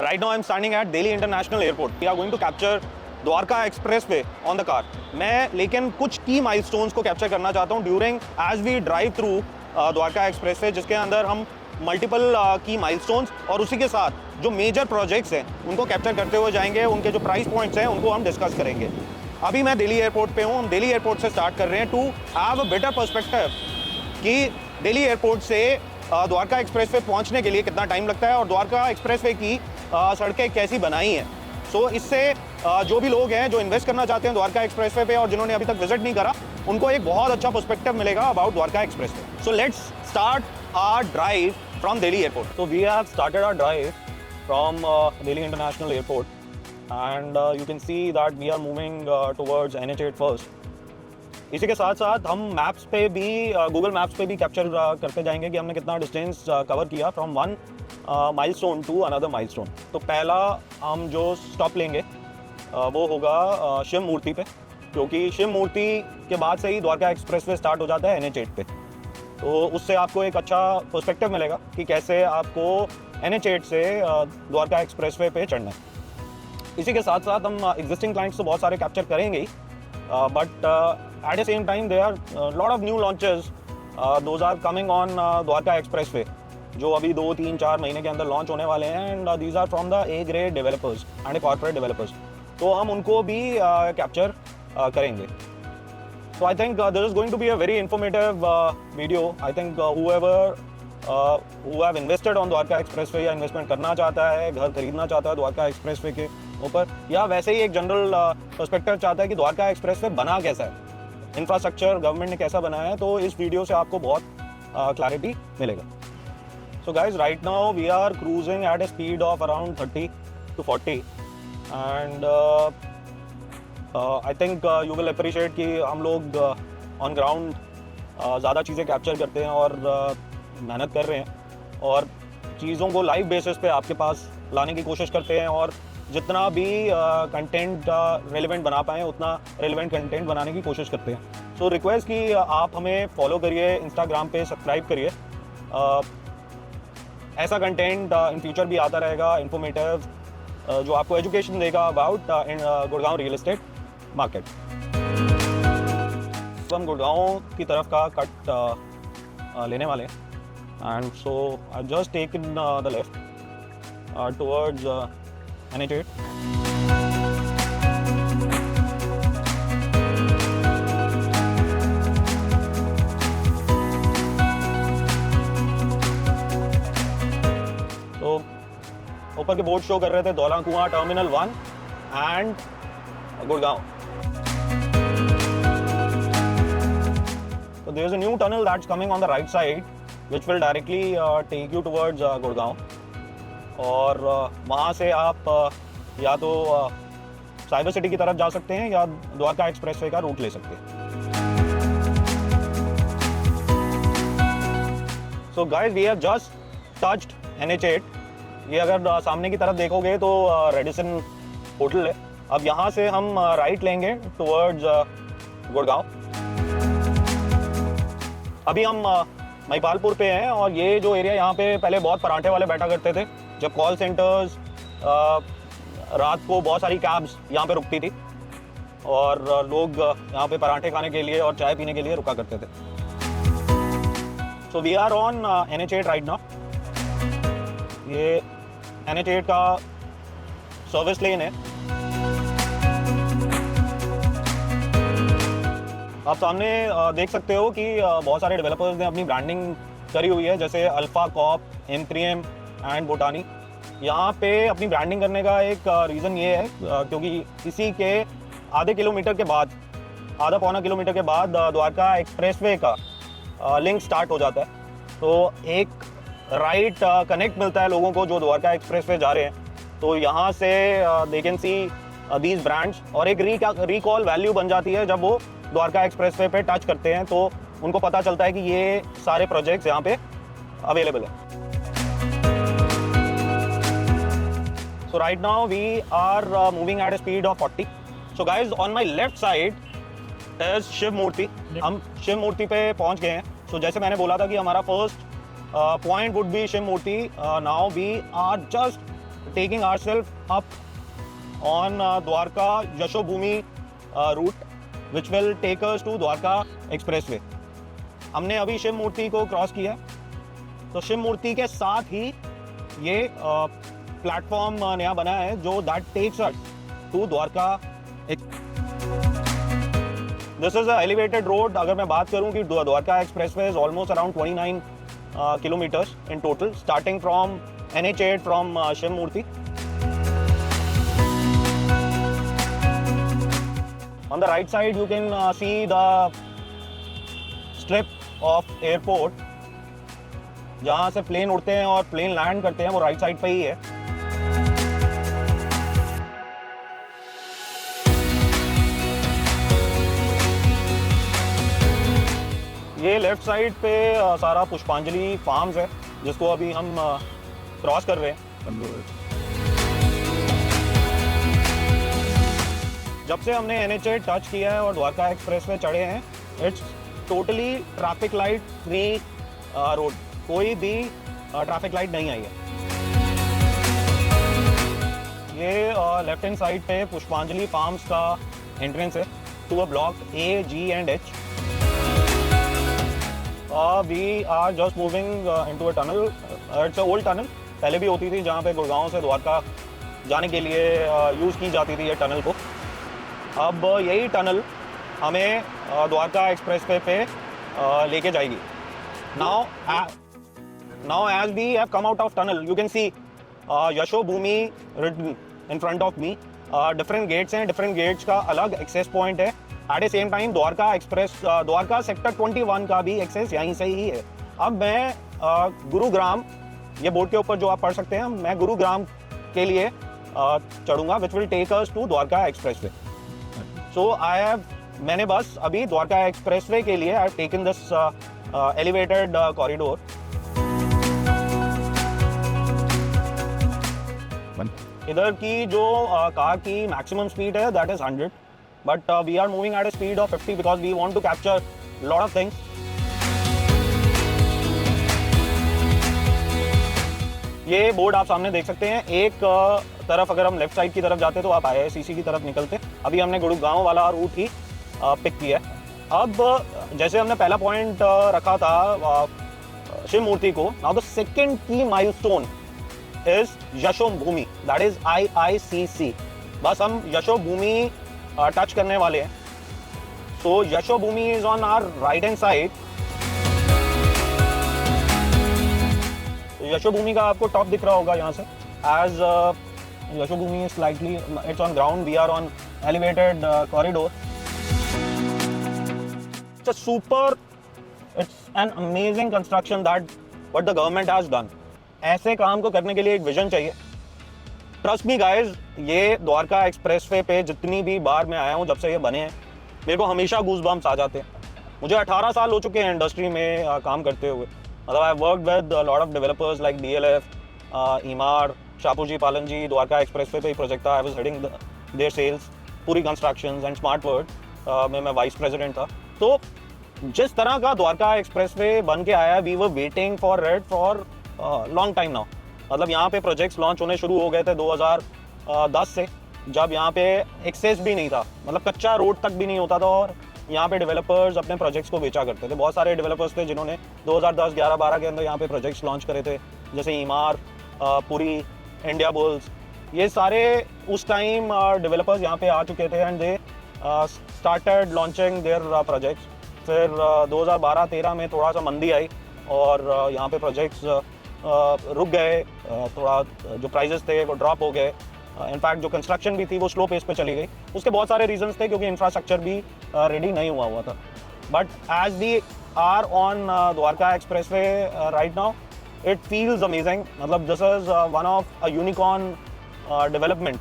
Right now I'm standing at Delhi International Airport. We are going to capture Dwarka expressway on the car. मैं लेकिन कुछ की milestones को capture करना चाहता हूँ during as we drive through Dwarka expressway, जिसके अंदर हम मल्टीपल की माइलस्टोन्स और उसी के साथ जो मेजर प्रोजेक्ट्स हैं उनको कैप्चर करते हुए जाएंगे. उनके जो प्राइस पॉइंट्स हैं उनको हम डिस्कस करेंगे. अभी मैं दिल्ली एयरपोर्ट पे हूँ. हम दिल्ली एयरपोर्ट से स्टार्ट कर रहे हैं to have a better perspective कि दिल्ली एयरपोर्ट से द्वारका एक्सप्रेसवे पहुँचने के लिए कितना टाइम लगता है और द्वारका एक्सप्रेसवे की सड़कें कैसी बनाई हैं. सो इससे जो भी लोग हैं जो इन्वेस्ट करना चाहते हैं द्वारका एक्सप्रेसवे पे और जिन्होंने अभी तक विजिट नहीं करा, उनको एक बहुत अच्छा पर्सपेक्टिव मिलेगा about Dwarka expressway. So let's start our drive from Delhi airport. So we have started our drive from Delhi international airport and you can see that we are moving towards NH8 first. इसी के साथ साथ हम मैप्स पे भी Google maps पे भी capture करते जाएंगे कि हमने कितना डिस्टेंस कवर किया from one milestone to another milestone. तो पहला हम जो स्टॉप लेंगे वो होगा शिव मूर्ति पे, क्योंकि शिव मूर्ति के बाद से ही द्वारका एक्सप्रेसवे स्टार्ट हो जाता है NH8 पे. तो उससे आपको एक अच्छा पर्सपेक्टिव मिलेगा कि कैसे आपको NH8 से द्वारका एक्सप्रेसवे पे चढ़ना है. इसी के साथ साथ हम एग्जिस्टिंग क्लाइंट्स तो बहुत सारे कैप्चर करेंगे ही, but at the same time there are lot of new launches those are coming on Dwarka expressway, जो अभी 2-3-4 महीने के अंदर लॉन्च होने वाले हैं. And these are from the A grade developers and corporate developers. तो हम उनको भी कैप्चर करेंगे. So I think this is going to be a very informative video. I think whoever who have invested on Dwarka expressway या investment करना चाहता है, घर खरीदना चाहता है द्वारका एक्सप्रेसवे के ऊपर, या वैसे ही एक जनरल पर्सपेक्टिव चाहता है कि द्वारका एक्सप्रेसवे बना कैसा है, इंफ्रास्ट्रक्चर गवर्नमेंट ने कैसा बनाया है, तो इस वीडियो से आपको बहुत क्लैरिटी मिलेगा. So guys, right now we are cruising at a speed of around 30 to 40 and I think you will appreciate कि हम लोग on ground ज़्यादा चीज़ें कैप्चर करते हैं और मेहनत कर रहे हैं और चीज़ों को लाइव बेसिस पे आपके पास लाने की कोशिश करते हैं और जितना भी कंटेंट रेलिवेंट बना पाएँ उतना रेलिवेंट कंटेंट बनाने की कोशिश करते हैं. सो रिक्वेस्ट कि आप हमें फॉलो करिए, इंस्टाग्राम पे सब्सक्राइब करिए. ऐसा कंटेंट इन फ्यूचर भी आता रहेगा इन्फॉर्मेटिव, जो आपको एजुकेशन देगा about Gurgaon real estate market. तो हम गुड़गांव की तरफ का कट लेने वाले हैं and so I just take in the left towards NH8. तो ऊपर के बोर्ड शो कर रहे थे धौला कुआं terminal 1 and Gurgaon. So there is a new tunnel that's coming on the right side which will directly take you towards Gurgaon. और वहाँ से आप या तो साइबर सिटी की तरफ जा सकते हैं या द्वारका एक्सप्रेसवे का रूट ले सकते हैं. So guys, we have just touched NH8. ये अगर सामने की तरफ देखोगे तो रेडिसन होटल है. अब यहाँ से हम राइट लेंगे टुवर्ड्स गुड़गांव. अभी हम महिपालपुर पे हैं और ये जो एरिया यहाँ पे पहले बहुत पराठे वाले बैठा करते थे, जब कॉल सेंटर्स रात को बहुत सारी कैब्स यहाँ पे रुकती थी और लोग यहाँ पे पराठे खाने के लिए और चाय पीने के लिए रुका करते थे. So we are on NH8 right now. ये NH8 का सर्विस लेन है. आप सामने देख सकते हो कि बहुत सारे डेवलपर्स ने अपनी ब्रांडिंग करी हुई है, जैसे अल्फा कॉप, M3M एंड बोटानी. यहाँ पे अपनी ब्रांडिंग करने का एक रीज़न ये है क्योंकि इसी के आधे किलोमीटर के बाद, आधा पौना किलोमीटर के बाद द्वारका एक्सप्रेसवे का लिंक स्टार्ट हो जाता है. तो एक राइट कनेक्ट मिलता है लोगों को जो द्वारका एक्सप्रेसवे जा रहे हैं. तो यहाँ से they can see these brands और एक रिकॉल वैल्यू बन जाती है. जब वो द्वारका एक्सप्रेसवे पे टच करते हैं तो उनको पता चलता है कि ये सारे प्रोजेक्ट्स यहाँ पे अवेलेबल है. So right now we are moving at a speed of 40. So guys, on my left side is Shiv मूर्ति. हम शिव मूर्ति पे पहुंच गए हैं. So जैसे मैंने बोला था कि हमारा first point would be Shiv Murti. Now we are just taking ourselves up on Dwarka Yashobhumi route, which will take us to Dwarka Expressway. हमने अभी शिव मूर्ति को क्रॉस किया, तो शिव मूर्ति के साथ ही ये प्लेटफॉर्म नया बना है जो that takes us to Dwarka. This is a elevated road. अगर मैं बात करूं कि Dwarka expressway is almost around 29 kilometers in total, starting from NH8 from Shiv Murti. On the right side, you can see the strip of airport. जहाँ से plane उड़ते हैं और प्लेन लैंड करते हैं वो राइट साइड पे ही है. ये लेफ्ट साइड पे सारा पुष्पांजलि फार्म्स है जिसको अभी हम क्रॉस कर रहे हैं. जब से हमने NH8 टच किया है और द्वारका एक्सप्रेस पे चढ़े हैं, it's totally traffic light free road. कोई भी ट्रैफिक लाइट नहीं आई है. ये लेफ्ट हैंड साइड पे पुष्पांजलि फार्म्स का एंट्रेंस है to a block A, G and H. We are just moving into a tunnel. It's a old tunnel. पहले भी होती थी जहाँ पे गुड़गांव से द्वारका जाने के लिए यूज़ की जाती थी ये टनल को. अब यही टनल हमें द्वारका एक्सप्रेसवे पे लेके जाएगी. Now as we have come out of tunnel, you can see Yashobhumi written in front of me. Different gates हैं, different gates का अलग access point है. At the same time, Dwarka sector 21 का भी एक्सेस यहीं से ही है. अब मैं गुरुग्राम, ये बोर्ड के ऊपर जो आप पढ़ सकते हैं, मैं गुरुग्राम के लिए चढ़ूंगा, which will take us to Dwarka expressway. So मैंने बस अभी द्वारका एक्सप्रेसवे के लिए I have taken this elevated corridor. इधर की जो कार की मैक्सिमम स्पीड है that is 100. But we are moving at a speed of 50 because we want to capture a lot of things. ये बोर्ड आप सामने देख सकते हैं. एक तरफ अगर हम लेफ्ट साइड की तरफ जाते तो आप IICC की तरफ निकलते. अभी हमने गुड़गांव वाला रूट ही पिक किया है. अब जैसे हमने पहला पॉइंट रखा था शिव मूर्ति को, now the second key milestone is Yashobhoomi, that is IICC. बस हम यशोभूमि टच करने वाले हैं. So Yashobhoomi is on our right hand side. Yashobhoomi का आपको टॉप दिख रहा होगा यहाँ से. As Yashobhoomi is slightly, it's on ground, we are on elevated corridor. It's a super, it's an amazing construction that what the government has done. ऐसे काम को करने के लिए एक विजन चाहिए. ट्रस्ट मी गाइज, ये द्वारका एक्सप्रेसवे पे जितनी भी बार मैं आया हूँ जब से ये बने हैं, मेरे को हमेशा गूज़बम्प्स आ जाते हैं. मुझे 18 साल हो चुके हैं इंडस्ट्री में काम करते हुए. मतलब I worked with lot of developers like DLF, Emaar, Shapoorji Pallonji. Dwarka expressway पे ही प्रोजेक्ट था. I was heading their sales, Puri constructions and Smart World में मैं वाइस प्रेसिडेंट था. तो जिस तरह का द्वारका एक्सप्रेसवे बन के आया, we were waiting for it for long time now. मतलब यहाँ पे प्रोजेक्ट्स लॉन्च होने शुरू हो गए थे 2010 से, जब यहाँ पे एक्सेस भी नहीं था. मतलब कच्चा रोड तक भी नहीं होता था और यहाँ पे डेवलपर्स अपने प्रोजेक्ट्स को बेचा करते थे. बहुत सारे डेवलपर्स थे जिन्होंने 2010, 11, 12 के अंदर यहाँ पे प्रोजेक्ट्स लॉन्च करे थे, जैसे ईमार, पुरी, इंडिया बुल्स. ये सारे उस टाइम डेवलपर्स यहाँ पे आ चुके थे and they started launching their projects. फिर 2012-13 में थोड़ा सा मंदी आई और यहाँ पे प्रोजेक्ट्स रुक गए. थोड़ा जो प्राइजेस थे वो ड्रॉप हो गए. इनफैक्ट जो कंस्ट्रक्शन भी थी वो स्लो पेस पे चली गई. उसके बहुत सारे रीजंस थे क्योंकि इंफ्रास्ट्रक्चर भी रेडी नहीं हुआ था. But as we are on Dwarka expressway right now, it feels amazing. मतलब this is one of a unicorn development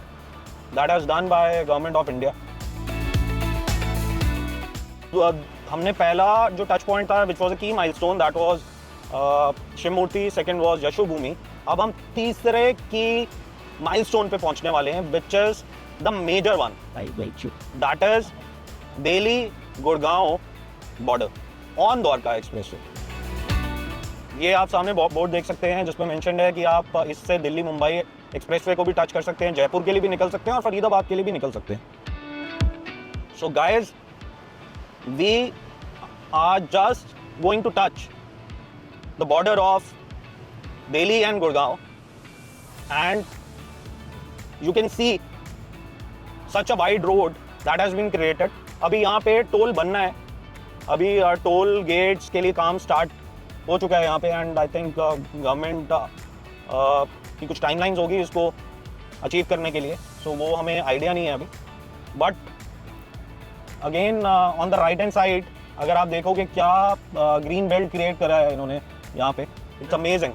that has done by government of India. हमने पहला जो टच पॉइंट था विच was a key milestone, that was Shiv Murti. Second was Yashobhoomi. अब हम तीसरे key milestone पे पहुंचने वाले हैं, which is the major one, that is Delhi Gurgaon border on Dwarka expressway. ये आप सामने बोर्ड देख सकते हैं जिसमें मेंशन्ड है कि आप इससे दिल्ली मुंबई एक्सप्रेसवे को भी टच कर सकते हैं, जयपुर के लिए भी निकल सकते हैं और फरीदाबाद के लिए भी निकल सकते हैं। So guys, we are just going to touch the border of Delhi and Gurgaon, and you can see such a wide road that has been created. अभी यहाँ पे टोल बनना है, अभी टोल गेट्स के लिए काम स्टार्ट हो चुका है यहाँ पे, एंड आई थिंक गवर्नमेंट की कुछ टाइमलाइंस होगी इसको अचीव करने के लिए, सो वो हमें आइडिया नहीं है अभी। But again on the right hand side अगर आप देखोगे क्या ग्रीन बेल्ट क्रिएट करा है इन्होंने यहाँ पे, it's amazing.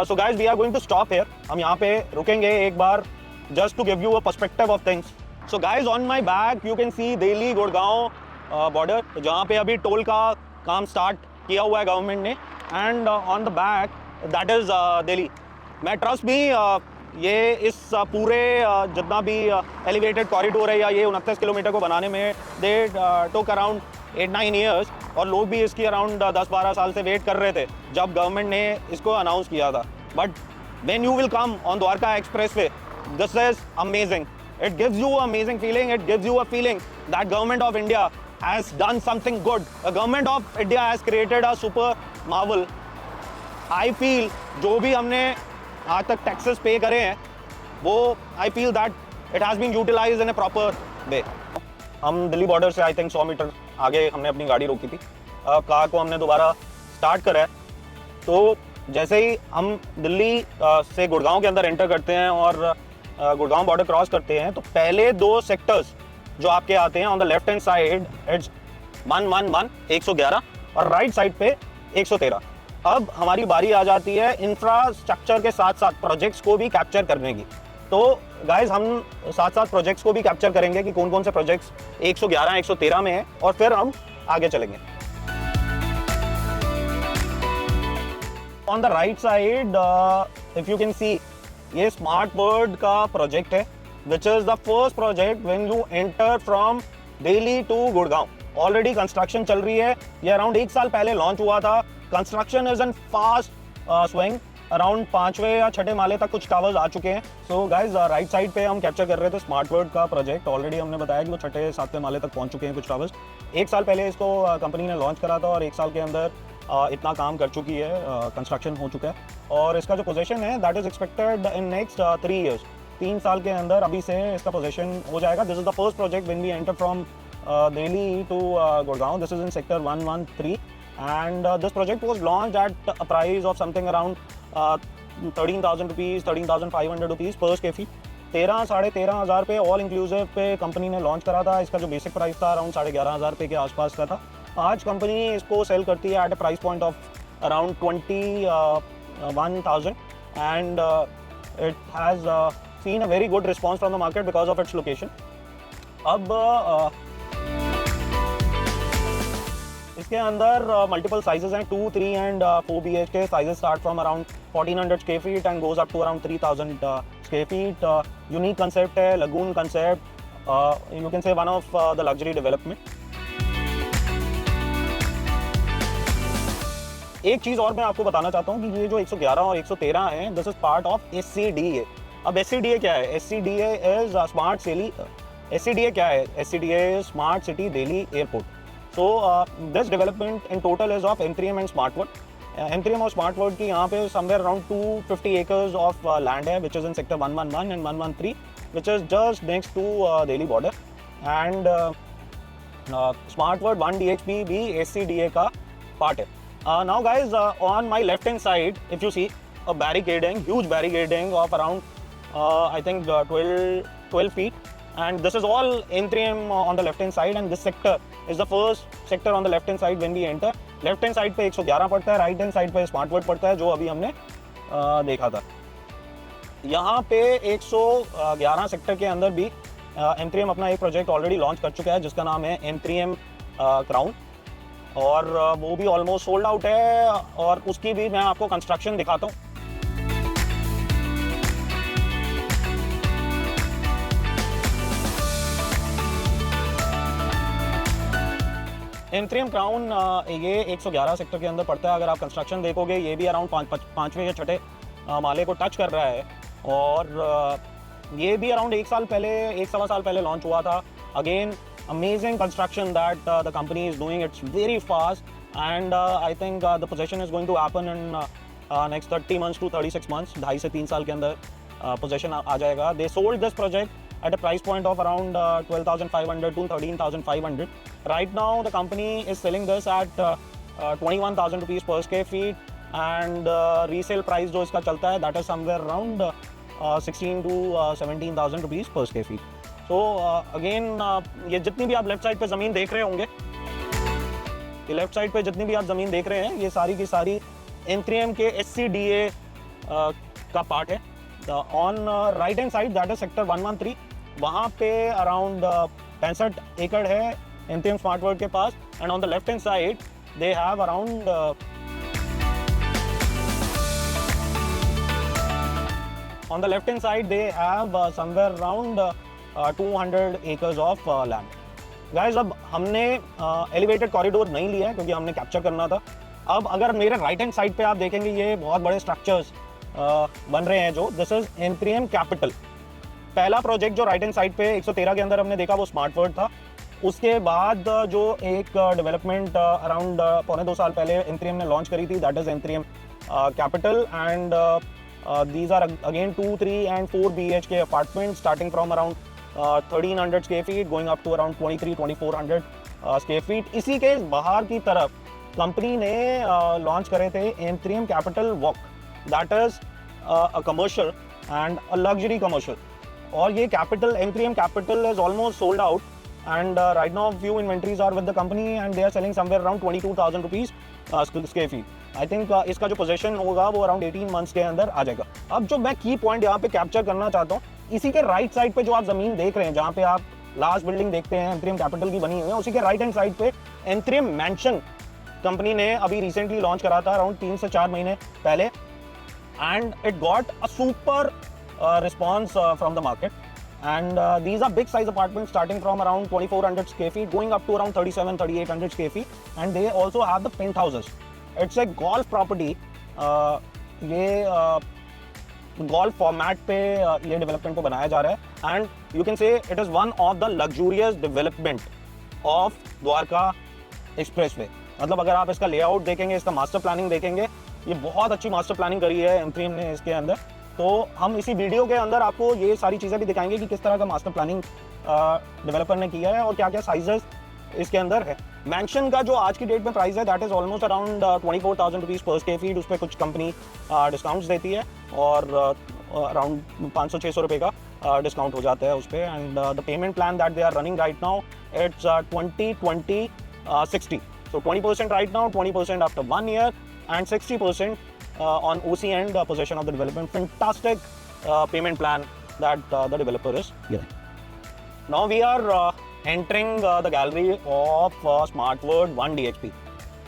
So guys, we are going to stop here, हम यहाँ पे रुकेंगे एक बार just to give you a perspective of things. So guys, on my back you can see Delhi Gurgaon border, जहाँ पे अभी टोल का काम स्टार्ट किया हुआ है गवर्नमेंट ने, and on the back that is Delhi. मैं ट्रस्ट भी ये इस पूरे जितना भी एलिवेटेड कॉरिडोर है या ये 29 किलोमीटर को बनाने में दे टुक अराउंड 8-9 ईयर्स, और लोग भी इसकी अराउंड 10-12 साल से वेट कर रहे थे जब गवर्नमेंट ने इसको अनाउंस किया था। But when you will come on Dwarka Expressway, this is amazing. It gives you an amazing feeling. It gives you a feeling that government of India has done something good. The government of India has created a super marvel. I feel जो भी हमने आज तक taxes पे करे हैं वो I feel that it has been utilized in a proper way. हम दिल्ली बॉर्डर से आई थिंक 100 मीटर आगे हमने अपनी गाड़ी रोकी थी, कार को हमने दोबारा स्टार्ट करा है। तो जैसे ही हम दिल्ली से गुड़गांव के अंदर एंटर करते हैं और गुड़गांव बॉर्डर क्रॉस करते हैं, तो पहले दो सेक्टर्स जो आपके आते हैं on the left hand side it's 111 और राइट साइड पे 113। अब हमारी बारी आ जाती है इंफ्रास्ट्रक्चर के साथ साथ प्रोजेक्ट्स को भी कैप्चर करने की। तो गाइज, हम साथ साथ प्रोजेक्ट्स को भी कैप्चर करेंगे कि कौन कौन से प्रोजेक्ट्स 111 113 में हैं, और फिर हम आगे चलेंगे। On the right side, if you can see, ये स्मार्ट वर्ल्ड का प्रोजेक्ट है, which is the first project when you enter from Delhi to Gurgaon. Already construction चल रही है, ये अराउंड 1 साल पहले लॉन्च हुआ था। Construction is in fast swing, around 5वें या 6ठे माले तक कुछ टावर्स आ चुके हैं। सो गाइज, राइट साइड पे हम कैप्चर कर रहे थे स्मार्ट वर्ल्ड का प्रोजेक्ट। ऑलरेडी हमने बताया कि वो 6ठे-7वें माले तक पहुंच चुके हैं कुछ टावर्स। 1 साल पहले इसको कंपनी ने लॉन्च करा था और 1 साल के अंदर इतना काम कर चुकी है, कंस्ट्रक्शन हो चुका है, और इसका जो पोजीशन है that is expected in next 3 years. 3 साल के अंदर अभी से इसका पोजीशन हो जाएगा। This is the first project when we enter from Delhi to Gurgaon. This is in sector 113 and this project was launched at a price of something around 13,000 rupees 13,500 rupees पर square feet. 13,500 पे ऑल इंक्लूसिव पे company ने launch करा था। इसका जो basic price था around 11,500 रुपये के आसपास का था। आज कंपनी इसको सेल करती है at a price point of around 21,000 and it has seen a very good response from the market because of its location. अब इसके अंदर मल्टीपल साइजेस हैं, 2, 3 and 4 BHK। Sizes start from around 1400 square feet and goes up to around 3,000 square feet. Unique concept है, lagoon concept, you can say one of the luxury development. एक चीज़ और मैं आपको बताना चाहता हूँ कि ये जो 111 और 113 हैं, this is part of SCDA। अब SCDA क्या है? SCDA is smart city. SCDA क्या है? SCDA is smart city Delhi airport. So this development in total is of M three M and smart world. M three M और स्मार्ट वर्ल्ड की यहाँ पे somewhere around 250 acres of land है, which is in sector 111 and 113, which is just next to Delhi border. And smart world 1 DHP भी SCDA का part है। Now guys, on my left hand side, if you see a barricading, huge barricading of around I think 12 feet, and this is all N3M on the left hand side, and this sector is the first sector on the left hand side when we enter. Left hand side पे 111 पड़ता है, right hand side पे smart world पड़ता है, जो अभी हमने देखा था। यहाँ पे 111 सेक्टर के अंदर भी M3M अपना एक प्रोजेक्ट ऑलरेडी लॉन्च कर चुका है जिसका नाम है M3M क्राउन, और वो भी ऑलमोस्ट सोल्ड आउट है, और उसकी भी मैं आपको कंस्ट्रक्शन दिखाता हूँ। M3M क्राउन ये 111 सेक्टर के अंदर पड़ता है। अगर आप कंस्ट्रक्शन देखोगे, ये भी अराउंड 5वें या 6ठे माले को टच कर रहा है। और ये भी अराउंड एक सवा साल पहले लॉन्च हुआ था। Again amazing construction that the company is doing. It's very fast, and I think the possession is going to happen in next 30 months to 36 months. 2.5 से 3 साल के अंदर possession आ जाएगा. They sold this project at a price point of around 12,500 to 13,500. Right now the company is selling this at 21,000 rupees per square feet, and resale price जो इसका चलता है that is somewhere around 16 to 17,000 rupees per square feet. तो again ये जितनी भी आप left side पे ज़मीन देख रहे होंगे, ये लेफ्ट साइड पे जितनी भी आप ज़मीन देख रहे हैं, ये सारी की सारी M3M के SCDA का पार्ट है। On right hand side that is sector 113, वहाँ पे अराउंड 65 एकड़ है M3M स्मार्ट वर्ल्ड के पास। And on the left hand side they have around on the left hand side they have somewhere around 200 acres of land. Guys, अब हमने elevated corridor नहीं लिया है क्योंकि हमने कैप्चर करना था। अब अगर मेरे राइट हैंड साइड पे आप देखेंगे, ये बहुत बड़े स्ट्रक्चर्स बन रहे हैं जो दिस इज M3M कैपिटल। पहला प्रोजेक्ट जो राइट हैंड साइड पे 113 के अंदर हमने देखा वो स्मार्ट वर्ल्ड था। उसके बाद जो एक डेवलपमेंट अराउंड 1.25 साल पहले M3M ने लॉन्च करी थी, that is M3M capital. And these are again 2, 3 and 4 BHK apartments starting from around 1300 square feet going up to around 2400 square feet. इसी के बाहर की तरफ कंपनी ने लॉन्च करे थे M3M capital walk, that is a commercial and a luxury commercial. और ये capital M3M capital is almost sold out, and right now few inventories are with the company and they are selling somewhere around 22,000 rupees square feet. I think इसका जो possession होगा वो around 18 months के अंदर आ जाएगा। अब जो मैं की पॉइंट यहाँ पे कैप्चर करना चाहता हूँ, इसी के राइट साइड पे जो आप जमीन देख रहे हैं, जहाँ पे आप लास्ट बिल्डिंग देखते हैं M3M कैपिटल की बनी हुई है, उसी के राइट हैंड साइड पे M3M मैंशन कंपनी ने अभी रिसेंटली लॉन्च करा था अराउंड 3 से 4 महीने पहले, and it got a super response from the market. And these are big size apartments starting from around 2400 square feet going up to around 3700-3800 square feet, and they also have the penthouses. It's a golf property. ये golf format पे ये development को बनाया जा रहा है, and you can say it is one of the luxurious development of Dwarka expressway. मतलब अगर आप इसका लेआउट देखेंगे, इसका मास्टर प्लानिंग देखेंगे, ये बहुत अच्छी मास्टर प्लानिंग करी है M3M ने इसके अंदर। तो हम इसी वीडियो के अंदर आपको ये सारी चीज़ें भी दिखाएंगे कि किस तरह का मास्टर प्लानिंग डेवलपर ने किया है और क्या क्या साइजेस इसके अंदर है। मैंशन का जो आज की डेट में प्राइस है that is almost around 24,000 rupees पर स्क्वायर फीट। उस पर कुछ कंपनी डिस्काउंट्स देती है और अराउंड 500-600 रुपये का डिस्काउंट हो जाता है उस पर। And the payment plan that they are running right now it's 20-20-60। So 20% right now, 20% after 1 year, and 60% on OC and possession of the development. Fantastic payment plan that the developer is giving. Now we are entering the gallery of Smart World 1 DHP.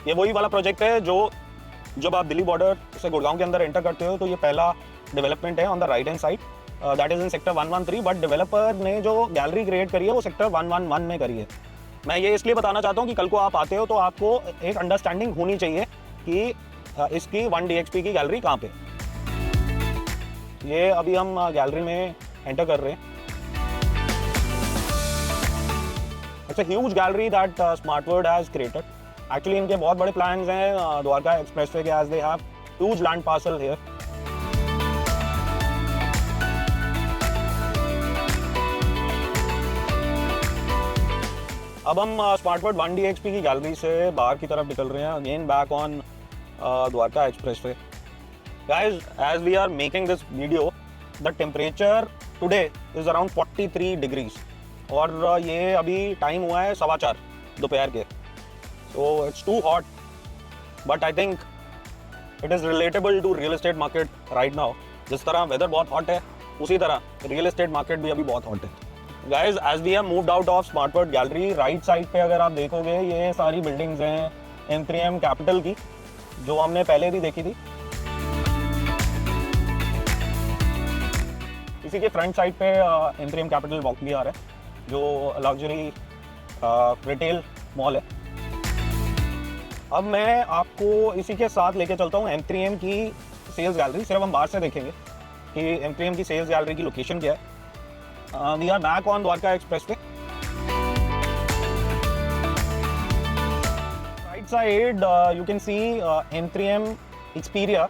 ये वही वाला project है जो जब आप Delhi border से गुड़गांव के अंदर एंटर करते हो तो ये पहला डेवलपमेंट है on the right hand side, that is in sector 113। But developer ने जो गैलरी क्रिएट करी है वो सेक्टर 111 में करी है। मैं ये इसलिए बताना चाहता हूँ कि कल को आप आते हो तो आपको एक अंडरस्टैंडिंग होनी चाहिए कि इसकी 1 DHP की गैलरी कहाँ पे। ये अभी हम गैलरी में एंटर कर रहे हैं। It's a huge gallery that Smart World has created. Actually इनके बहुत बड़े प्लान्स हैं द्वारका एक्सप्रेसवे के, as they have huge land parcel here. अब हम स्मार्ट वर्ल्ड 1 DHP की गैलरी से बाहर की तरफ निकल रहे हैं, again back on Dwarka expressway. Guys, as we are making this video, the temperature today is around 43 degrees और ये अभी टाइम हुआ है 4:15 दोपहर के। So it's too hot, but I think it is relatable to real estate market right now. जिस तरह weather बहुत हॉट है उसी तरह रियल एस्टेट मार्केट भी अभी बहुत हॉट है। Guys, as we have moved out of Smart World Gallery, right side पे अगर आप देखोगे ये सारी बिल्डिंग्स हैं M3M कैपिटल की जो हमने पहले भी देखी थी। इसी के फ्रंट साइड पे M3M कैपिटल वॉक भी आ रहा है जो लग्जरी रिटेल मॉल है। अब मैं आपको इसी के साथ लेके चलता हूँ M3M की सेल्स गैलरी, सिर्फ हम बाहर से देखेंगे कि M3M की सेल्स गैलरी की लोकेशन क्या है। We are back on Dwarka expressway. Right side you can see M3M Xperia.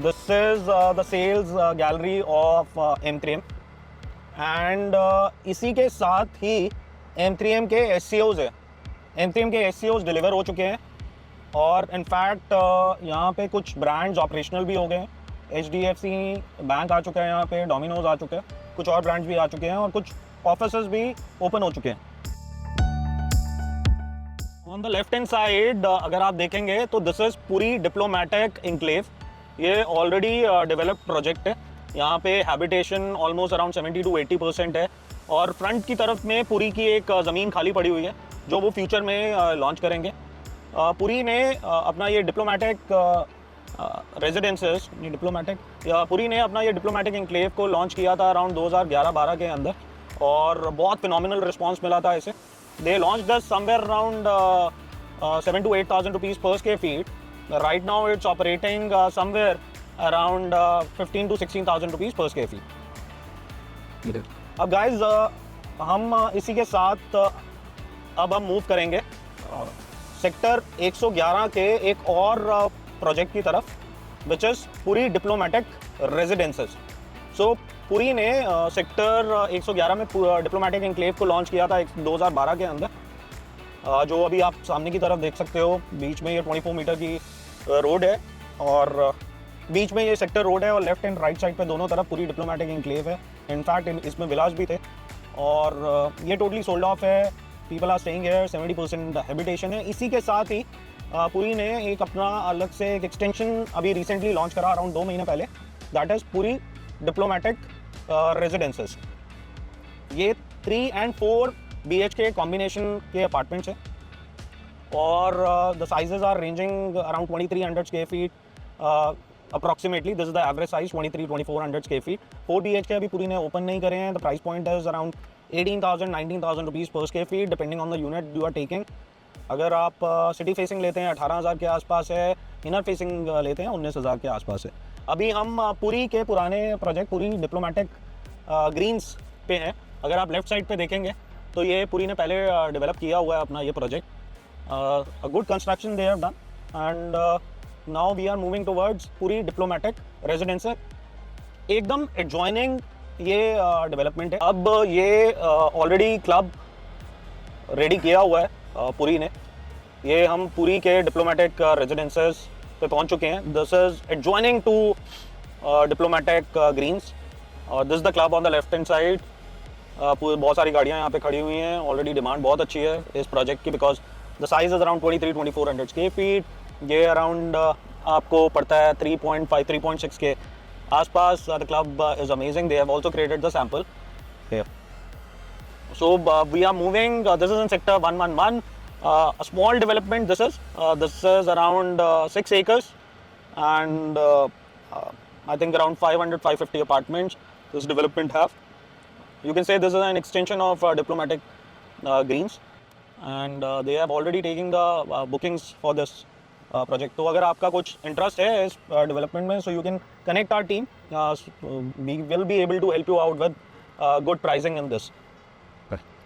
This is the sales gallery of M3M and इसी के साथ ही M3M के SCOs है। M3M के SCOs डिलीवर हो चुके हैं और इनफैक्ट यहाँ पे कुछ ब्रांड्स ऑपरेशनल भी हो गए हैं। HDFC बैंक आ चुका है यहाँ पे, डोमिनोज आ चुका है, कुछ और ब्रांड्स भी आ चुके हैं और कुछ ऑफिसेस भी ओपन हो चुके हैं। On the left hand side अगर आप देखेंगे तो this is Puri diplomatic enclave. ये ऑलरेडी डेवलप्ड प्रोजेक्ट है। यहाँ पे हैबिटेशन ऑलमोस्ट अराउंड 70 to 80% है और फ्रंट की तरफ में पुरी की एक ज़मीन खाली पड़ी हुई है जो वो फ्यूचर में लॉन्च करेंगे। पुरी ने अपना ये डिप्लोमेटिक रेजिडेंसेस पुरी ने अपना ये डिप्लोमेटिक इंक्लेव को लॉन्च किया था अराउंड 2011-12 के अंदर और बहुत फिनोमिनल रिस्पॉन्स मिला था इसे। They launch this somewhere around 7,000 to 8,000 rupees per square feet. Right now it's operating somewhere around 15,000 to 16,000 rupees per square feet. अब guys हम इसी के साथ अब हम मूव करेंगे सेक्टर 111 के एक और प्रोजेक्ट की तरफ, which is Puri diplomatic residences. So Puri ने सेक्टर 111 में डिप्लोमेटिक इंक्लेव को लॉन्च किया था 2012 के अंदर। जो अभी आप सामने की तरफ देख सकते हो, बीच में ये 24 मीटर की रोड है और बीच में ये सेक्टर रोड है और लेफ्ट एंड राइट साइड पे दोनों तरफ पूरी डिप्लोमेटिक इंक्लेव है। इनफैक्ट इसमें विलास भी थे और ये टोटली सोल्ड ऑफ है। People are staying here, 70% habitation है। इसी के साथ ही पुरी ने एक अपना अलग से एक एक्सटेंशन अभी रिसेंटली लॉन्च करा अराउंड 2 महीने पहले, that is Puri diplomatic residences. ये 3 and 4 BHK कॉम्बिनेशन के अपार्टमेंट्स हैं और the sizes are ranging around 2300 square feet approximately. This is the average size 2300-2400 square feet. 4 BHK अभी पूरी ने ओपन नहीं करे हैं। The price point is around 18,000-19,000 rupees पर square feet depending on the unit you are taking. अगर आप city facing लेते हैं 18,000 के आसपास है, इनर फेसिंग लेते हैं 19,000 के आसपास है। अभी हम पुरी के पुराने प्रोजेक्ट पुरी डिप्लोमेटिक ग्रीन्स पे हैं। अगर आप लेफ्ट साइड पे देखेंगे तो ये पुरी ने पहले डेवलप किया हुआ है अपना ये project. A good construction they have done and now we are moving towards Puri Diplomatic Residence. एकदम एडजॉइनिंग ये डेवलपमेंट है। अब ये ऑलरेडी क्लब रेडी किया हुआ है पुरी ने। ये हम पुरी के डिप्लोमेटिक रेजिडेंसेस पे पहुंच चुके हैं। This is adjoining to Diplomatic Greens. This the club on the left hand side. बहुत सारी गाड़ियाँ यहाँ पे खड़ी हुई हैं। ऑलरेडी डिमांड बहुत अच्छी है इस प्रोजेक्ट की because the size is around 2300-2400 square feet. ये अराउंड आपको पड़ता है 3.5-3.6 के आसपास। The club is amazing. They have also created the sample here. So we are moving. This is in sector 111. A small development. This is around 6 acres, and I think around 500-550 apartments. This development have. You can say this is an extension of diplomatic greens, and they have already taken the bookings for this project. तो अगर आपका कुछ interest है इस development में, so you can connect our team. We will be able to help you out with good pricing in this.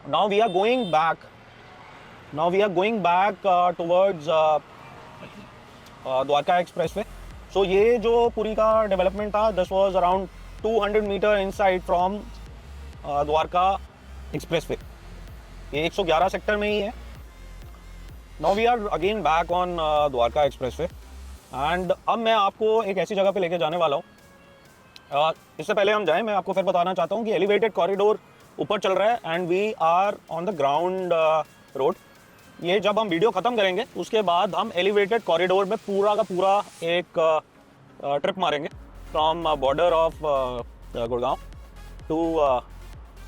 Now we are going back. Towards Dwarka Expressway. So ये जो पूरी का डेवलपमेंट था, this was around 200 meter inside from Dwarka Expressway. ये 111 sector में ही है। Now we are again back on Dwarka Expressway and अब मैं आपको एक ऐसी जगह पे लेके जाने वाला हूँ। इससे पहले हम जाएं, मैं आपको फिर बताना चाहता हूँ कि एलिवेटेड कॉरिडोर ऊपर चल रहा है and we are on the ground road. ये जब हम वीडियो ख़त्म करेंगे उसके बाद हम एलिवेटेड कॉरिडोर में पूरा का पूरा एक ट्रिप मारेंगे from border of Gurgaon to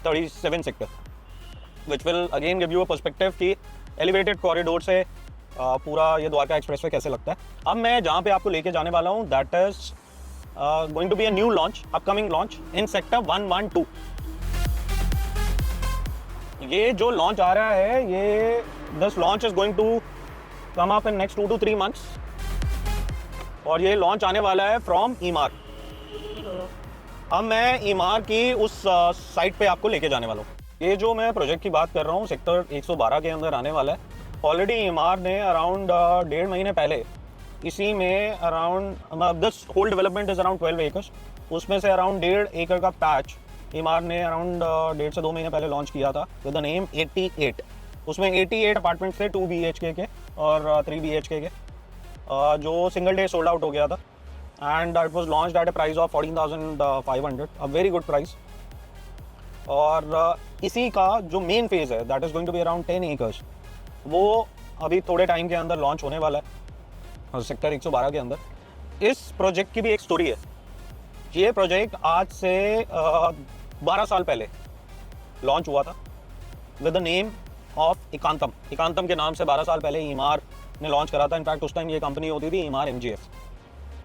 37 sector, which will again give you a perspective कि एलिवेटेड कॉरिडोर से पूरा ये द्वारका एक्सप्रेसवे कैसे लगता है। अब मैं जहाँ पे आपको लेके जाने वाला हूँ that is going to be a new launch, upcoming launch in sector 112। ये जो लॉन्च आ रहा है, ये this launch is going to come up in next 2 to 3 months और ये लॉन्च आने वाला है फ्रॉम ईमार। अब मैं ईमार की उस साइट पे आपको लेके जाने वाला हूँ। ये जो मैं प्रोजेक्ट की बात कर रहा हूँ सेक्टर 112 के अंदर आने वाला है। ऑलरेडी ईमार ने अराउंड 1.5 महीने पहले इसी में around this whole development is around 12 acres, उसमें से अराउंड 1.5 एकड़ का पैच ईमार ने अराउंड 1.5 से 2 महीने पहले लॉन्च किया था विद द नेम 88। उसमें 88 अपार्टमेंट्स थे 2 BHK के और 3 BHK के, जो सिंगल डे सोल्ड आउट हो गया था। And it was launched at a price of 14,500, a very good price. और इसी का जो मेन फेज है that is going to be around 10 acres, वो अभी थोड़े टाइम के अंदर लॉन्च होने वाला है सेक्टर 112 के अंदर। इस प्रोजेक्ट की भी एक स्टोरी है। ये प्रोजेक्ट आज से 12 साल पहले लॉन्च हुआ था विद द नेम ऑफ एकांतम। एकांतम के नाम से 12 साल पहले ईमार ने लॉन्च करा था। इनफैक्ट उस टाइम ये कंपनी होती थी ईमार MGF।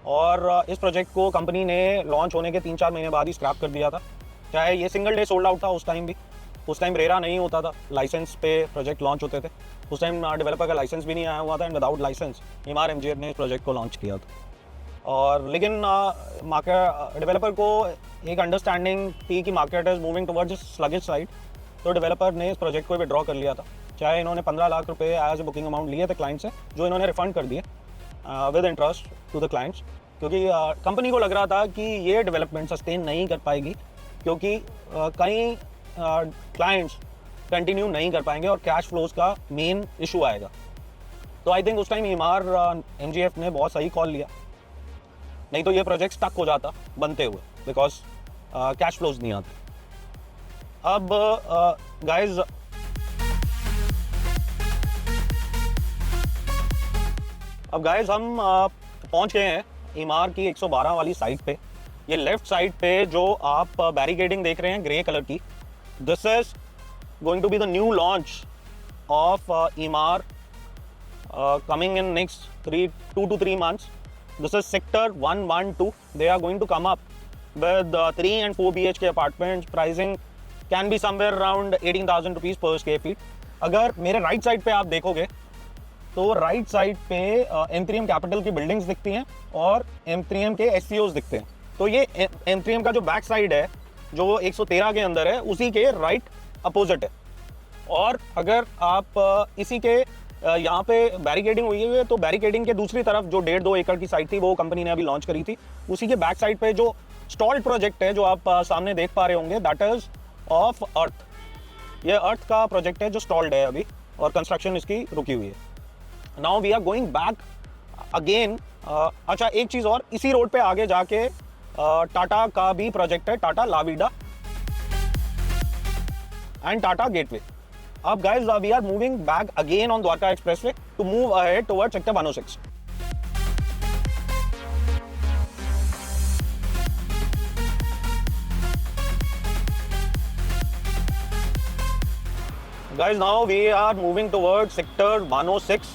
और इस प्रोजेक्ट को कंपनी ने लॉन्च होने के 3-4 महीने बाद ही स्क्रैप कर दिया था। चाहे ये सिंगल डे सोल्ड आउट था उस टाइम भी, उस टाइम रेरा नहीं होता था, लाइसेंस पे प्रोजेक्ट लॉन्च होते थे। उस टाइम डेवलपर का लाइसेंस भी नहीं आया हुआ था एंड विदाउट लाइसेंस ईमार MGF ने इस प्रोजेक्ट को लॉन्च किया था। और लेकिन मार्केट डेवलपर को एक अंडरस्टैंडिंग थी कि market is moving towards sluggish side, तो डेवलपर ने इस प्रोजेक्ट को विड्रॉ कर लिया था। चाहे इन्होंने 15 लाख रुपए एज ए बुकिंग अमाउंट लिए थे क्लाइंट से, जो इन्होंने रिफंड कर दिए with interest to the clients, क्योंकि कंपनी को लग रहा था कि ये डेवलपमेंट सस्टेन नहीं कर पाएगी, क्योंकि कई क्लाइंट्स कंटिन्यू नहीं कर पाएंगे और कैश फ्लोज का मेन इशू आएगा। तो आई थिंक उस टाइम ईमार MGF ने बहुत सही कॉल लिया, नहीं तो ये प्रोजेक्ट स्टक हो जाता बनते हुए, बिकॉज कैश फ्लोज नहीं आते। अब गाइज हम पहुंच गए हैं ईमार की 112 वाली साइट पे। ये लेफ्ट साइड पे जो आप बैरिकेडिंग देख रहे हैं ग्रे कलर की, this is going to be the new launch of Emaar coming in next 2 to 3 months. This is sector 112. They are going to come up with 3 and 4 BHK apartments. Pricing can be somewhere around 18,000 rupees per square feet. अगर मेरे right side पे आप देखोगे तो right side पे M3M capital की buildings दिखती हैं और M3M के SCOs दिखते हैं। तो ये M3M का जो बैक साइड है जो 113 के अंदर है, उसी के राइट अपोजिट है। और अगर आप इसी के यहाँ पे बैरिकेडिंग हुई है, तो बैरिकेडिंग के दूसरी तरफ जो 1.5-2 एकड़ की साइट थी वो कंपनी ने अभी लॉन्च करी थी। उसी के बैक साइड पे जो स्टॉल्ड प्रोजेक्ट है जो आप सामने देख पा रहे होंगे, दैट इज ऑफ अर्थ। ये अर्थ का प्रोजेक्ट है जो स्टॉल्ड है अभी और कंस्ट्रक्शन इसकी रुकी हुई है। Now we are going back again. अच्छा, एक चीज और, इसी रोड पे आगे जाके टाटा का भी प्रोजेक्ट है, टाटा लाविडा एंड टाटा गेटवे। अब guys, we are moving back again on Dwarka Expressway to move ahead towards sector 106. Guys, now we are moving towards sector 106.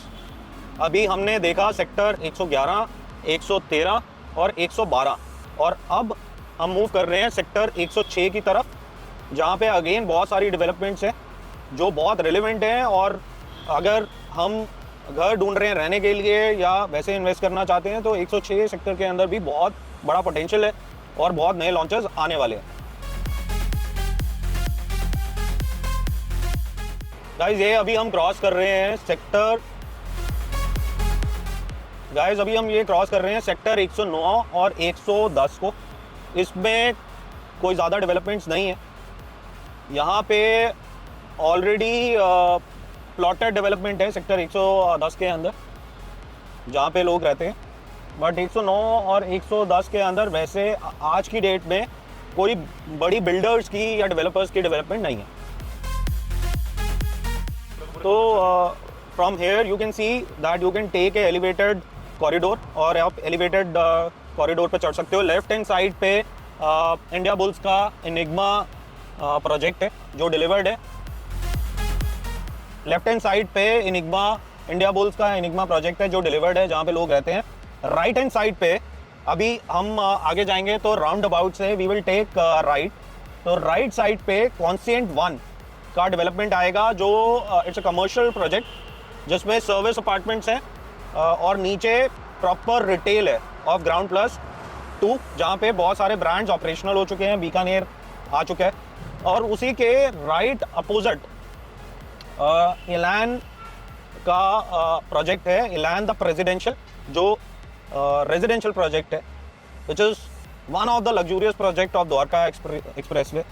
अभी हमने देखा सेक्टर 111, 113 और 112 और अब हम मूव कर रहे हैं सेक्टर 106 की तरफ, जहाँ पे अगेन बहुत सारी डेवलपमेंट्स हैं जो बहुत रेलेवेंट हैं। और अगर हम घर ढूंढ रहे हैं रहने के लिए या वैसे इन्वेस्ट करना चाहते हैं तो 106 सेक्टर के अंदर भी बहुत बड़ा पोटेंशियल है और बहुत नए लॉन्चेस आने वाले हैं। गाइस, ये अभी हम क्रॉस कर रहे हैं सेक्टर 109 और 110 को। इसमें कोई ज़्यादा डेवलपमेंट्स नहीं है। यहाँ पे ऑलरेडी प्लॉटेड डेवलपमेंट है सेक्टर 110 के अंदर जहाँ पे लोग रहते हैं, बट 109 और 110 के अंदर वैसे आज की डेट में कोई बड़ी बिल्डर्स की या डेवलपर्स की डेवलपमेंट नहीं है। तो from here you can see that you can take a elevated corridor और आप एलिवेटेड कॉरिडोर पे चढ़ सकते हो। लेफ्ट हैंड साइड पे इंडिया बुल्स का इनिग्मा प्रोजेक्ट है जो डिलीवर्ड है। लेफ्ट हैंड साइड पे इंडिया बुल्स का इनिग्मा प्रोजेक्ट है जो डिलीवर्ड है, जहाँ पे लोग रहते हैं। राइट हैंड साइड पे अभी हम आगे जाएंगे तो राउंड अबाउट से वी विल टेक राइट। तो राइट साइड पे कॉन्सिएंट 1 का डेवलपमेंट आएगा जो इट्स अ कमर्शियल प्रोजेक्ट जिसमें सर्विस अपार्टमेंट्स हैं और नीचे प्रॉपर रिटेल है। ऑफ ग्राउंड प्लस 2, जहाँ पे बहुत सारे ब्रांड्स ऑपरेशनल हो चुके हैं, बीकानेर आ चुका है। और उसी के राइट अपोजिट इलान का प्रोजेक्ट है, इलान द प्रेसिडेंशियल, जो रेजिडेंशियल प्रोजेक्ट है, which is one of the luxurious project of Dwarka expressway.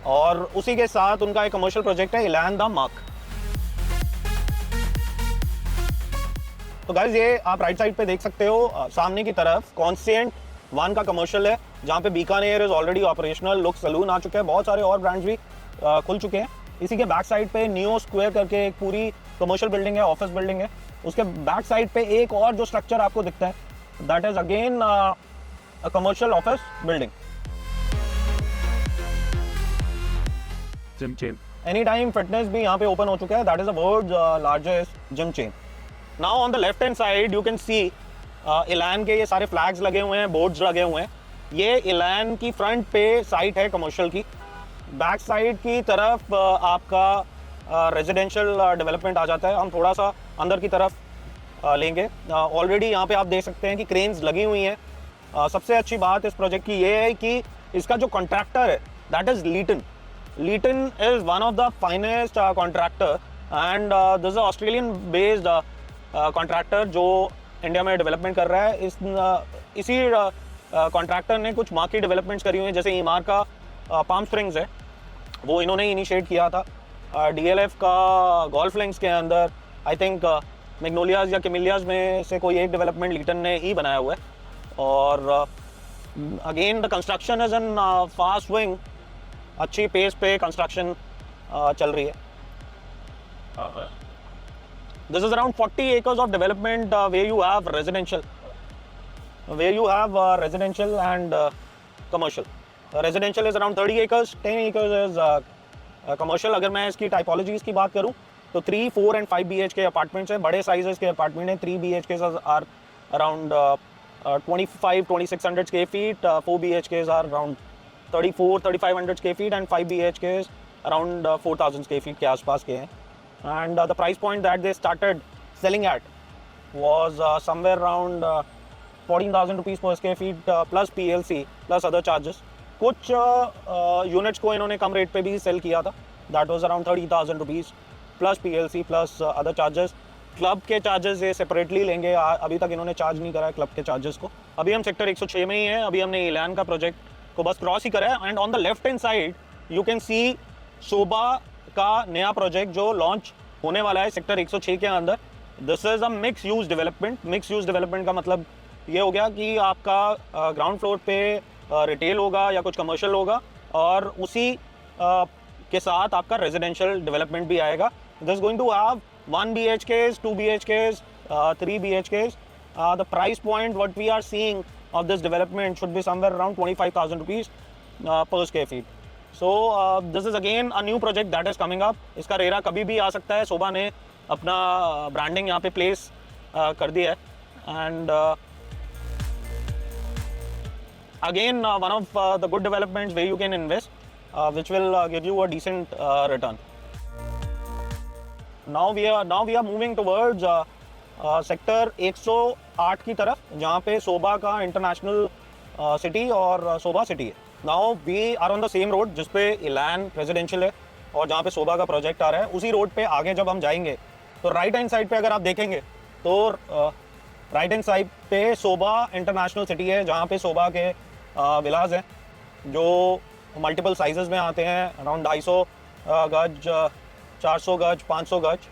और उसी के साथ उनका एक कमर्शियल प्रोजेक्ट है, इलान द मार्क। तो गाइस ये आप राइट साइड पे देख सकते हो, सामने की तरफ कॉन्सेंट 1 का कमर्शियल है, जहाँ पे Bikaner is already operational, look salon आ चुके हैं, बहुत सारे और ब्रांड्स भी खुल चुके हैं। इसी के बैक साइड पे नियो स्क्वायर करके एक पूरी कमर्शियल बिल्डिंग है, ऑफिस बिल्डिंग है। उसके बैक साइड पे एक और जो स्ट्रक्चर आपको दिखता है, that is again a commercial office building. Gym chain, Anytime Fitness भी यहाँ पे ओपन हो चुका है, that is the world's largest gym chain. Now on the left hand side you can see Elan के ये सारे फ्लैग्स लगे हुए हैं, बोर्ड्स लगे हुए हैं। ये इलान की फ्रंट पे साइट है कमर्शियल की। बैक साइड की तरफ आपका रेजिडेंशियल डेवलपमेंट आ जाता है। हम थोड़ा सा अंदर की तरफ लेंगे। ऑलरेडी यहाँ पे आप देख सकते हैं कि क्रेन्स लगी हुई हैं। सबसे अच्छी बात इस प्रोजेक्ट की ये है कि इसका जो कॉन्ट्रैक्टर है that is Lytton. Lytton is one of the finest contractor and this is Australian based contractor जो इंडिया में डेवलपमेंट कर रहा है। इसी कॉन्ट्रैक्टर ने कुछ मार्केट डेवलपमेंट्स करी हुई हैं, जैसे ईमार का पाम स्प्रिंग्स है, वो इन्होंने इनिशिएट किया था। डीएलएफ का गोल्फ लिंक्स के अंदर आई थिंक मैग्नोलियाज या कैमिलियाज में से कोई एक डेवलपमेंट लीटन ने ही बनाया हुआ है। और again the construction is in fast wing, अच्छी पेस पे कंस्ट्रक्शन चल रही है। This is around 40 acres of development where you have residential, and commercial. Residential is around 30 acres, 10 acres is commercial. अगर मैं इसकी टाइपोलॉजीज की बात करूँ तो 3, 4 and 5 BHK अपार्टमेंट्स हैं, बड़े साइजेस के अपार्टमेंट हैं। 3 BHKs are around 25-2600 square feet, 4 BHKs are around 34-3500 square feet and 5 BHKs around 4000 square feet के आसपास के हैं। And the price point that they started selling at was somewhere around 14,000 rupees per square feet plus PLC plus other charges. कुछ units को इन्होंने कम rate पे भी cell किया था, that was around 30,000 rupees plus PLC plus other charges. Club के charges ये separately लेंगे, अभी तक इन्होंने चार्ज नहीं करा है क्लब के चार्जेस को। अभी हम सेक्टर 106 में ही हैं, अभी हमने इलान का प्रोजेक्ट को बस क्रॉस ही करा है। And on the left hand side you can see Sobha का नया प्रोजेक्ट जो लॉन्च होने वाला है सेक्टर 106 के अंदर। This is a mix use development. Mix use development का मतलब ये हो गया कि आपका ग्राउंड फ्लोर पे रिटेल होगा या कुछ कमर्शियल होगा और उसी के साथ आपका रेजिडेंशियल डेवलपमेंट भी आएगा। This going to have 1 BHKs, 2 BHKs, 3 BHKs. The price point what we are seeing of this development should be somewhere around 25,000 rupees per square feet. So this is again a new project that is coming up. इसका RERA कभी भी आ सकता है। शोभा ने अपना branding यहाँ पे place कर दिया है। And again one of the good developments way you can invest which will give you a decent return. Now we are moving towards sector 108 की तरफ, जहाँ पे शोभा का इंटरनेशनल सिटी और शोभा सिटी है। Now we are on the same road जिस पे इलान residential है और जहाँ पे शोभा का प्रोजेक्ट आ रहा है। उसी रोड पे आगे जब हम जाएंगे तो राइट हैंड साइड पे अगर आप देखेंगे तो राइट हैंड साइड पे शोभा इंटरनेशनल सिटी है, जहाँ पे शोभा के विलाज हैं जो मल्टीपल साइजेस में आते हैं। अराउंड 250 गज, 400 गज, 500 गज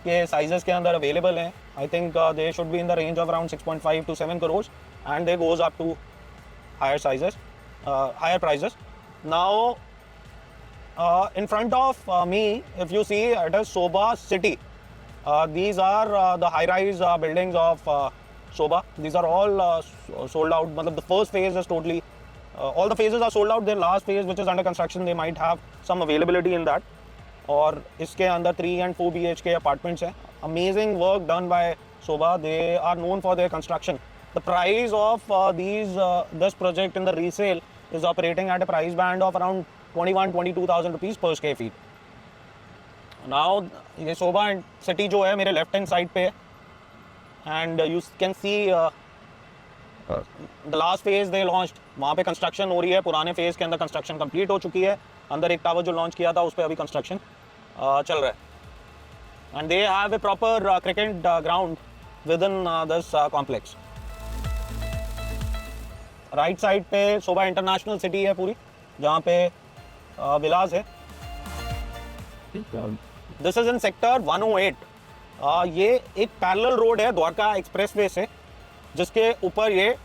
के साइजेस के अंदर अवेलेबल हैं। I think they should be in the range of around 6.5 to 7 crores and they goes up to higher sizes, higher prices. Now in front of me, if you see, it is Sobha City. These are the high-rise buildings of Sobha. These are all sold out. मतलब the first phase is totally, all the phases are sold out. The last phase which is under construction, they might have some availability in that. और इसके अंदर 3 and 4 BHK apartments हैं. Amazing work done by Sobha. They are known for their construction. The price of this project in the resale is operating at a price band of around 21,000-22,000 rupees per square feet. Now ये शोभा city जो है मेरे left hand side पे है and you can see the last phase they launched, वहाँ पे construction हो रही है, पुराने फेज के अंदर कंस्ट्रक्शन कंप्लीट हो चुकी है, अंदर एक टावर जो लॉन्च किया था उस पर अभी कंस्ट्रक्शन चल रहा है. And they have a proper cricket ground with in this complex. Right side पे सोबा इंटरनेशनल सिटी है पूरी, जहाँ पे विलास है. This is in sector 108. ये एक पैरेलल रोड है द्वारका एक्सप्रेसवे से, जिसके ऊपर ये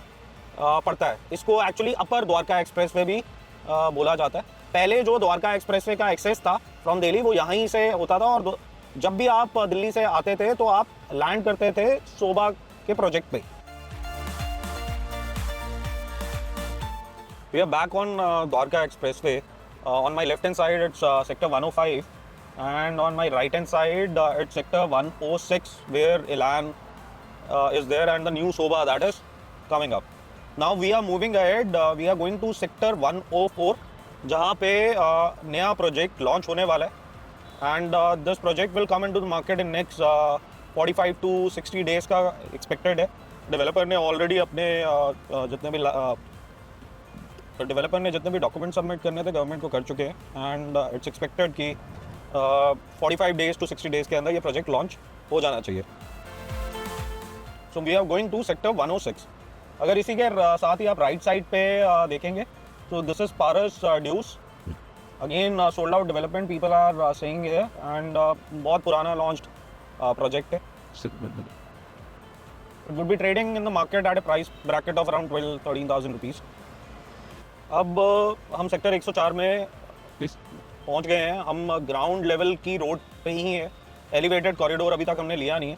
पड़ता है. इसको एक्चुअली अपर द्वारका एक्सप्रेसवे भी बोला जाता है. पहले जो द्वारका एक्सप्रेसवे का एक्सेस था फ्रॉम दिल्ली वो यहीं से होता था, और जब भी आप दिल्ली से आते थे तो आप लैंड करते थे सोबा के प्रोजेक्ट पे. We are back on Dwarka expressway. On my left hand side it's sector 105 and on my right hand side it's sector 106 where Elan is there and the new Soba that is coming up. Now we are moving ahead, we are going to sector 104 जहाँ पे नया project launch होने वाला है. And this project will come into the market in next 45 to 60 days का expected है. Developer ने already अपने जितने भी डॉक्यूमेंट सबमिट करने थे गवर्नमेंट को कर चुके हैं. एंड इट्स एक्सपेक्टेड कि 45 डेज to 60 डेज के अंदर ये प्रोजेक्ट लॉन्च हो जाना चाहिए. So we are going to sector 106. अगर इसी के साथ ही आप राइट साइड पे देखेंगे तो this is Paras dews. Again sold out development people are saying here. And बहुत पुराना लॉन्च्ड प्रोजेक्ट है. It would be trading in the market at a price bracket of around 12-13,000 rupees. अब हम सेक्टर 104 में पहुंच गए हैं. हम ग्राउंड लेवल की रोड पे ही है. एलिवेटेड कॉरिडोर अभी तक हमने लिया नहीं है.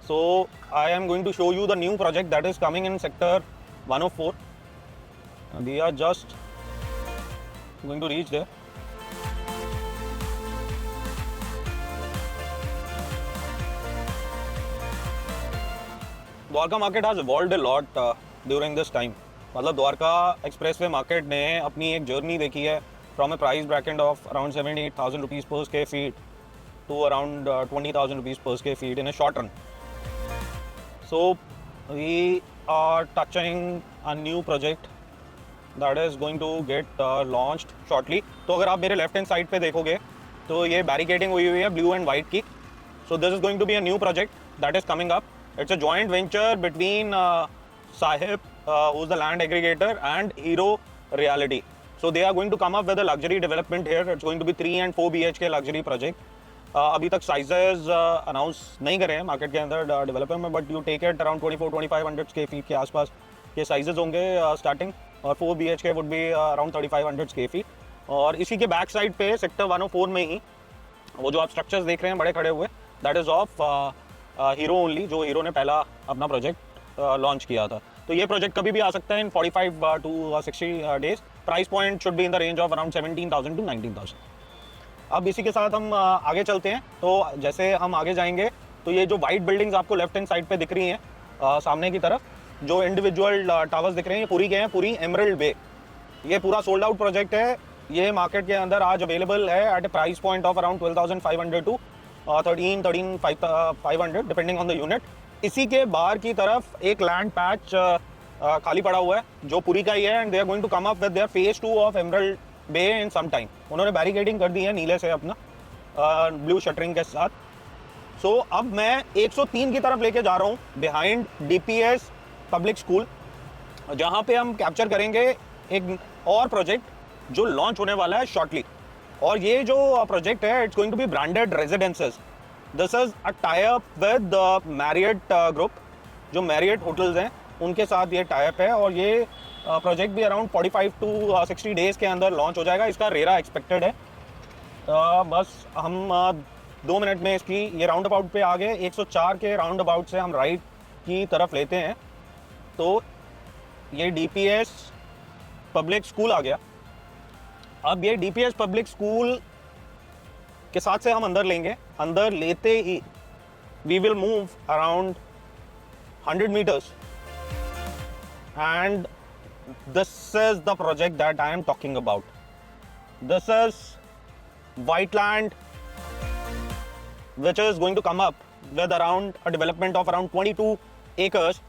So I am going to show you the new project that is coming in sector 104. We are just going to reach there. Dwarka market has evolved a lot during this time. मतलब Dwarka expressway market ने अपनी एक journey देखी है from a price bracket of around 78,000 rupees per square feet to around 20,000 rupees per square feet in a short run. So we are touching a new project that is going to get launched shortly. तो अगर आप मेरे left hand side पे देखोगे तो ये barricading हुई हुई है ब्लू एंड वाइट की. So this is going to be a new project that is coming up. It's a joint venture between Sahib, who's the land aggregator, and Hero Realty. So they are going to come up with a luxury development here. It's going to be 3 and 4 BHK luxury project. अभी तक sizes announce नहीं करे हैं market के अंदर developer में, but you take it around 24-2500 square feet के आसपास ये साइजेस होंगे स्टार्टिंग. और 4 BHK would be around 3500 square feet. और इसी के बैक साइड पे सेक्टर 104 में ही वो जो आप स्ट्रक्चर्स देख रहे हैं बड़े खड़े हुए, that is of hero only, जो हीरो ने पहला अपना प्रोजेक्ट लॉन्च किया था. तो ये प्रोजेक्ट कभी भी आ सकता है इन 45 to 60 days. Price point should be in the range of around 17,000 to 19,000. अब इसी के साथ हम आगे चलते हैं. तो जैसे हम आगे जाएंगे तो ये जो वाइट बिल्डिंग्स आपको लेफ्ट हैंड साइड पे दिख रही हैं सामने की तरफ, जो इंडिविजुअल टावर्स दिख रहे हैं, ये पूरी के हैं पूरी एमरल्ड बे. ये पूरा सोल्ड आउट प्रोजेक्ट है. ये मार्केट के अंदर आज अवेलेबल है at a price point of around 12,500 to 13,500 depending on the unit. इसी के बाहर की तरफ एक लैंड पैच खाली पड़ा हुआ है जो पूरी का ही है. And they are going to come up with their phase 2 of Emerald Bay in some time. उन्होंने बैरिकेडिंग कर दी है नीले से अपना ब्लू शटरिंग के साथ. सो अब मैं 103 की तरफ लेके जा रहा हूँ बिहाइंड DPS पब्लिक स्कूल, जहाँ पे हम कैप्चर करेंगे एक और प्रोजेक्ट जो लॉन्च होने वाला है शॉर्टली. और ये जो प्रोजेक्ट है it's going to be branded residences. This is a tie up with Marriott group. जो मैरियट होटल्स हैं उनके साथ ये टाई अप है. और ये प्रोजेक्ट भी अराउंड 45 to 60 डेज़ के अंदर लॉन्च हो जाएगा. इसका रेरा एक्सपेक्टेड है. बस हम 2 मिनट में इसकी ये राउंड अबाउट पे आ गए. 104 के राउंड अबाउट से हम राइट की तरफ लेते हैं तो ये DPS पब्लिक स्कूल आ गया. अब ये DPS पब्लिक स्कूल के साथ से हम अंदर लेंगे. अंदर लेते ही we will move around 100 meters and this is the project that I am talking about. This is Whiteland, which is going to come up with around a development of around 22 acres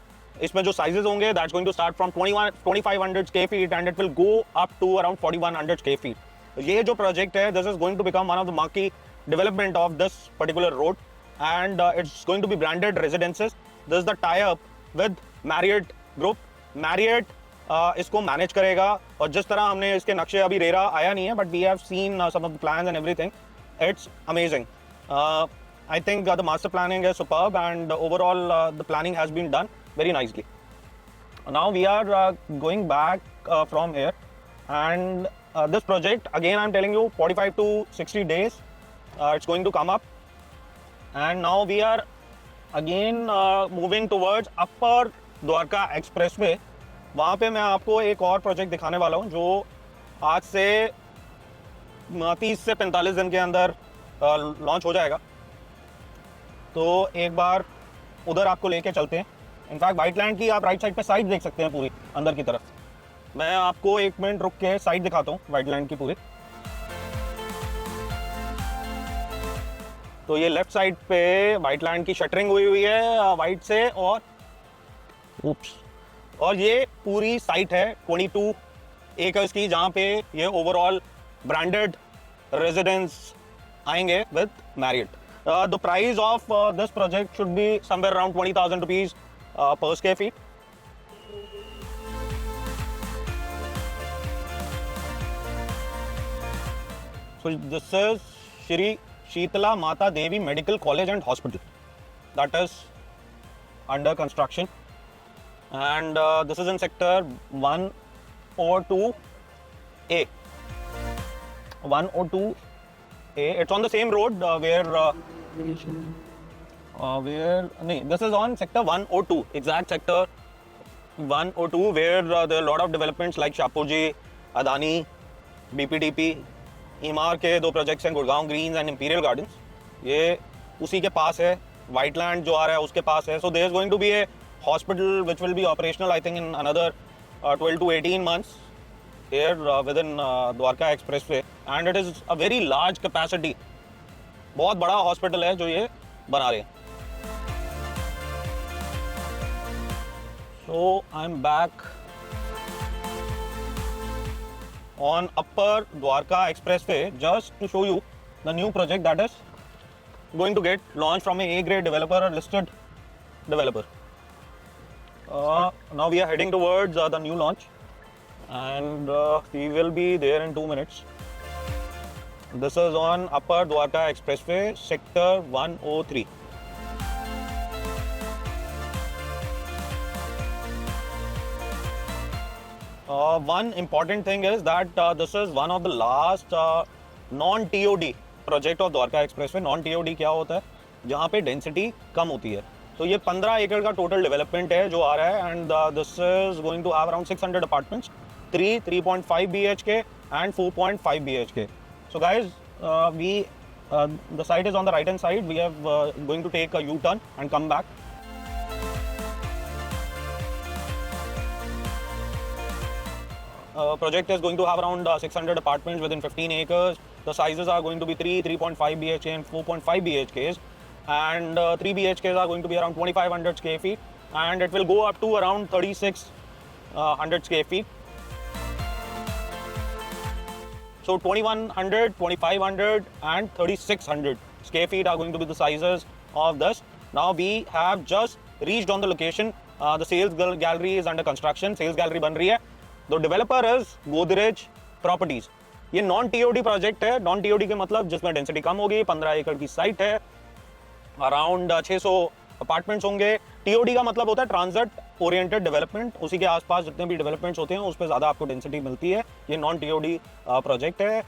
इसमें जो sizes होंगे that's going to start from 2500 square feet and it will go up to around 4100 square feet. ये जो project है this is going to become one of the marquee development of this particular road and it's going to be branded residences. This is the tie-up with Marriott Group. Marriott इसको manage करेगा और जिस तरह हमने इसके नक्शे अभी रेरा आया नहीं है but we have seen some of the plans and everything, it's amazing. I think the master planning is superb and overall the planning has been done very nicely. Now we are going back from here and this project again I'm telling you 45 to 60 days it's going to come up and now we are again moving towards upper Dwarka expressway. वहाँ पे मैं आपको एक और project दिखाने वाला हूँ जो आज से 30 से 45 दिन के अंदर लॉन्च हो जाएगा. तो एक बार उधर आपको लेके चलते हैं. इनफैक्ट वाइट लैंड की आप राइट साइड पे साइड देख सकते हैं पूरी अंदर की तरफ. मैं आपको एक मिनट रुक के साइड दिखाता हूँ वाइट लैंड की पूरी. तो ये लेफ्ट साइड पे वाइट लैंड की शटरिंग हुई है वाइट से और ये पूरी साइट है 22 एकर्स की जहाँ पे ये ओवरऑल ब्रांडेड रेजिडेंस आएंगे with Marriott. The price of this project should be somewhere around 20,000 rupees per square feet. So this is Shri Sheetala Mata Devi Medical College and Hospital that is under construction and this is in sector 102A. 102A. It's on the same road this is on sector 102, exact sector 102 where there are a lot of developments like Shapoorji, Adani, BPDP. Emaar के 2 projects हैं, Gurgaon Greens and Imperial Gardens. ये उसी के पास है. White land जो आ रहा है उसके पास है. So there is going to be a hospital which will be operational I think in another 12 to 18 months here within Dwarka expressway and it is a very large capacity. बहुत बड़ा हॉस्पिटल है जो ये बना रहे हैं. So I am back on upper Dwarka expressway just to show you the new project that is going to get launched from a A-grade developer or listed developer. Now we are heading towards the new launch and we will be there in 2 minutes. This is on upper Dwarka expressway sector 103. One important thing is that this is one of the last non-TOD project of Dwarka Expressway. Non-TOD क्या होता है? जहाँ पे density कम होती है. तो ये 15 एकड़ का टोटल डेवलपमेंट है जो आ रहा है and this is going to have around 600 apartments, 3.5 BHK and 4.5 BHK. So guys, the site is on the right hand side. We have going to take a U-turn and come back. Project is going to have around 600 apartments within 15 acres. The sizes are going to be 3.5 BHK and 4.5 BHKs. And 3 BHKs are going to be around 2,500 square feet. And it will go up to around 3,600 square feet. So 2,100, 2,500 and 3,600 square feet are going to be the sizes of this. Now we have just reached on the location. The sales gallery is under construction. Sales gallery बन रही है. The developer is Godrej Properties. ये non TOD project है. Non TOD के मतलब जिसमें density कम होगी, 15 एकड़ की साइट है, अराउंड 600 अपार्टमेंट्स होंगे. टीओडी का मतलब होता है ट्रांजिट ओरिएंटेड डेवलपमेंट. उसी के आसपास जितने भी डेवलपमेंट्स होते हैं उस पर ज़्यादा आपको डेंसिटी मिलती है. ये नॉन टीओडी प्रोजेक्ट है.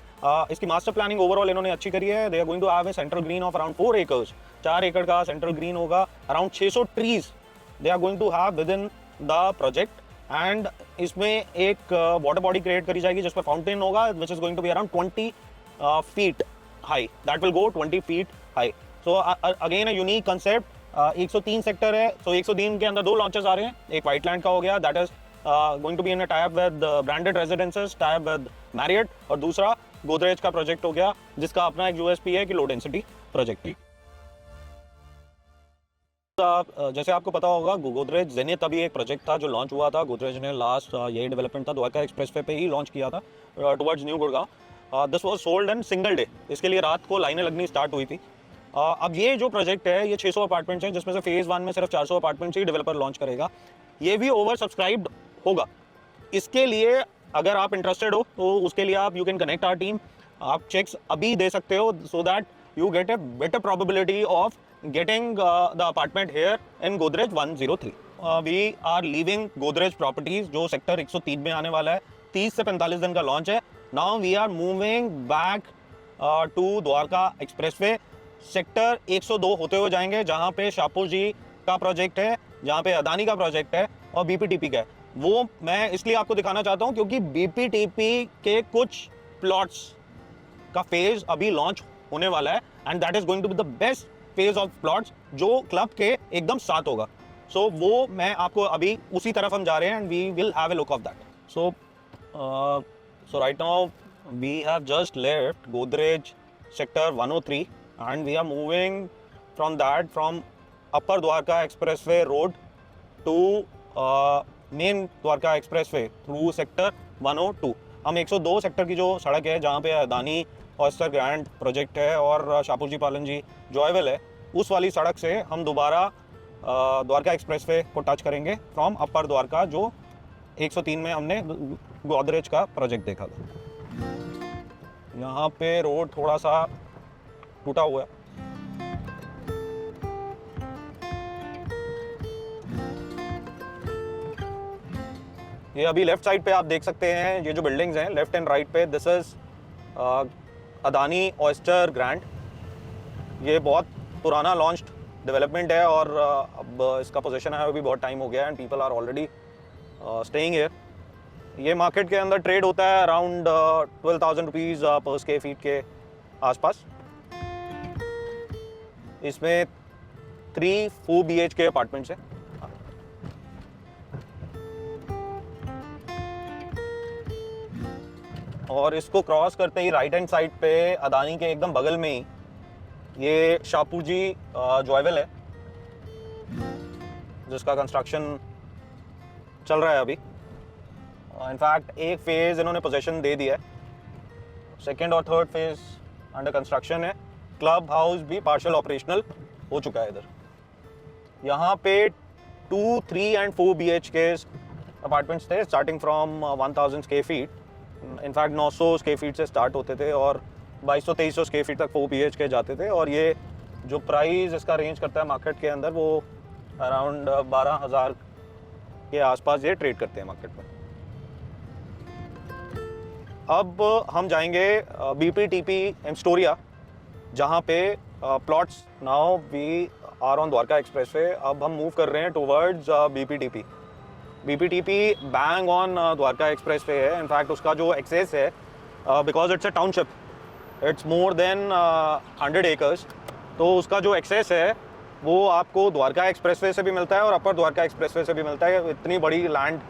इसकी मास्टर प्लानिंग ओवरऑल इन्होंने अच्छी करी है. They are going to have a central green of around 4 acres. 4 एकड़ का सेंट्रल ग्रीन होगा. Around 600 trees they are going to have within the project. And इसमें एक वाटर बॉडी क्रिएट करी जाएगी जिस पर फाउंटेन होगा which is going to be around 20 feet high. That will go 20 feet high. So again a unique concept. 103 sector है. So 103 के अंदर 2 लॉन्चेस आ रहे हैं. एक वाइट लैंड का हो गया, that is going to be in a tie up with branded residences, tie up with Marriott. और दूसरा गोदरेज का प्रोजेक्ट हो गया जिसका अपना एक यूएसपी है कि लो डेंसिटी प्रोजेक्ट है. जैसे आपको पता होगा गोदरेज जेनिथ अभी एक प्रोजेक्ट था जो लॉन्च हुआ था। गोदरेज ने लास्ट यही डेवलपमेंट था द्वारका एक्सप्रेसवे पे ही लॉन्च किया था towards new Gurgaon. This was sold in single day. इसके लिए रात को लाइनें लगनी स्टार्ट हुई थी। अब ये जो प्रोजेक्ट है ये 600 अपार्टमेंट्स हैं, जिसमें से फेज़ 1 में सिर्फ 400 अपार्टमेंट्स ही डेवलपर लॉन्च करेगा। ये भी ओवर सब्सक्राइब्ड होगा। इसके लिए अगर आप इंटरेस्टेड हो तो उसके लिए आप you can connect our team. आप चेक्स अभी दे सकते हो so that you get a better probability of getting the apartment here in Godrej 103। We are leaving Godrej properties जो सेक्टर 103 में आने वाला है। 30 से 45 दिन का लॉन्च है। Now we are moving back to Dwarka expressway. Sector 102 होते हुए जाएंगे जहाँ पे शाहपुर जी का प्रोजेक्ट है, जहाँ पे अदानी का प्रोजेक्ट है और बीपीटीपी का है। वो मैं इसलिए आपको दिखाना चाहता हूँ क्योंकि बीपीटीपी के कुछ प्लॉट्स का फेज अभी लॉन्च होने वाला है and that is going to be the best phase of plots जो क्लब के एकदम साथ होगा। सो वो मैं आपको अभी उसी तरफ हम जा रहे हैं and we will have a look of that. So right now we have just left Godrej sector 103 and we are moving from that from upper Dwarka expressway road to main Dwarka expressway through sector 102। हम 102 sector की जो सड़क है जहाँ पे Adani oyster grand project है और शाहपुर जी पालन जी जॉयवेल है, उस वाली सड़क से हम दोबारा द्वारका एक्सप्रेसवे को टच करेंगे फ्रॉम अपर द्वारका जो 103 में हमने गोदरेज का प्रोजेक्ट देखा था। यहाँ पे रोड थोड़ा सा टूटा हुआ है। ये अभी लेफ्ट साइड पे आप देख सकते हैं ये जो बिल्डिंग्स हैं लेफ्ट एंड राइट पे, this is Adani oyster grand. ये बहुत पुराना लॉन्च्ड डेवलपमेंट है और अब इसका पोजीशन है अभी बहुत टाइम हो गया and people are already staying here. ये मार्केट के अंदर ट्रेड होता है अराउंड 12,000 रुपीज़ पर स्क्वायर फीट के आसपास। इसमें 3 BHK अपार्टमेंट्स हैं। और इसको क्रॉस करते ही राइट हैंड साइड पे अदानी के एकदम बगल में ही ये शाहपुर जी जॉयवेल है जिसका कंस्ट्रक्शन चल रहा है अभी। इनफैक्ट एक फेज़ इन्होंने पोजीशन दे दिया है, सेकेंड और थर्ड फेज़ अंडर कंस्ट्रक्शन है। क्लब हाउस भी पार्शियल ऑपरेशनल हो चुका है इधर। यहाँ पे 2, 3 and 4 BHK अपार्टमेंट्स थे starting from 1000 square feet. In fact 900 square feet से स्टार्ट होते थे और 2200-2300 स्क्वायर फीट तक 4 BHK जाते थे। और ये जो प्राइस इसका रेंज करता है मार्केट के अंदर वो अराउंड 12,000 के आसपास ये ट्रेड करते हैं मार्केट में। अब हम जाएंगे बीपीटीपी एम्स्टोरिया जहाँ पे plots now we are on Dwarka expressway. अब हम मूव कर रहे हैं towards BPTP. BPTP bang on Dwarka expressway है। इनफैक्ट उसका जो एक्सेस है because it's a township, it's more than 100 acres, तो उसका जो एक्सेस है वो आपको द्वारका एक्सप्रेसवे से भी मिलता है और अपर द्वारका एक्सप्रेसवे से भी मिलता है। इतनी बड़ी लैंड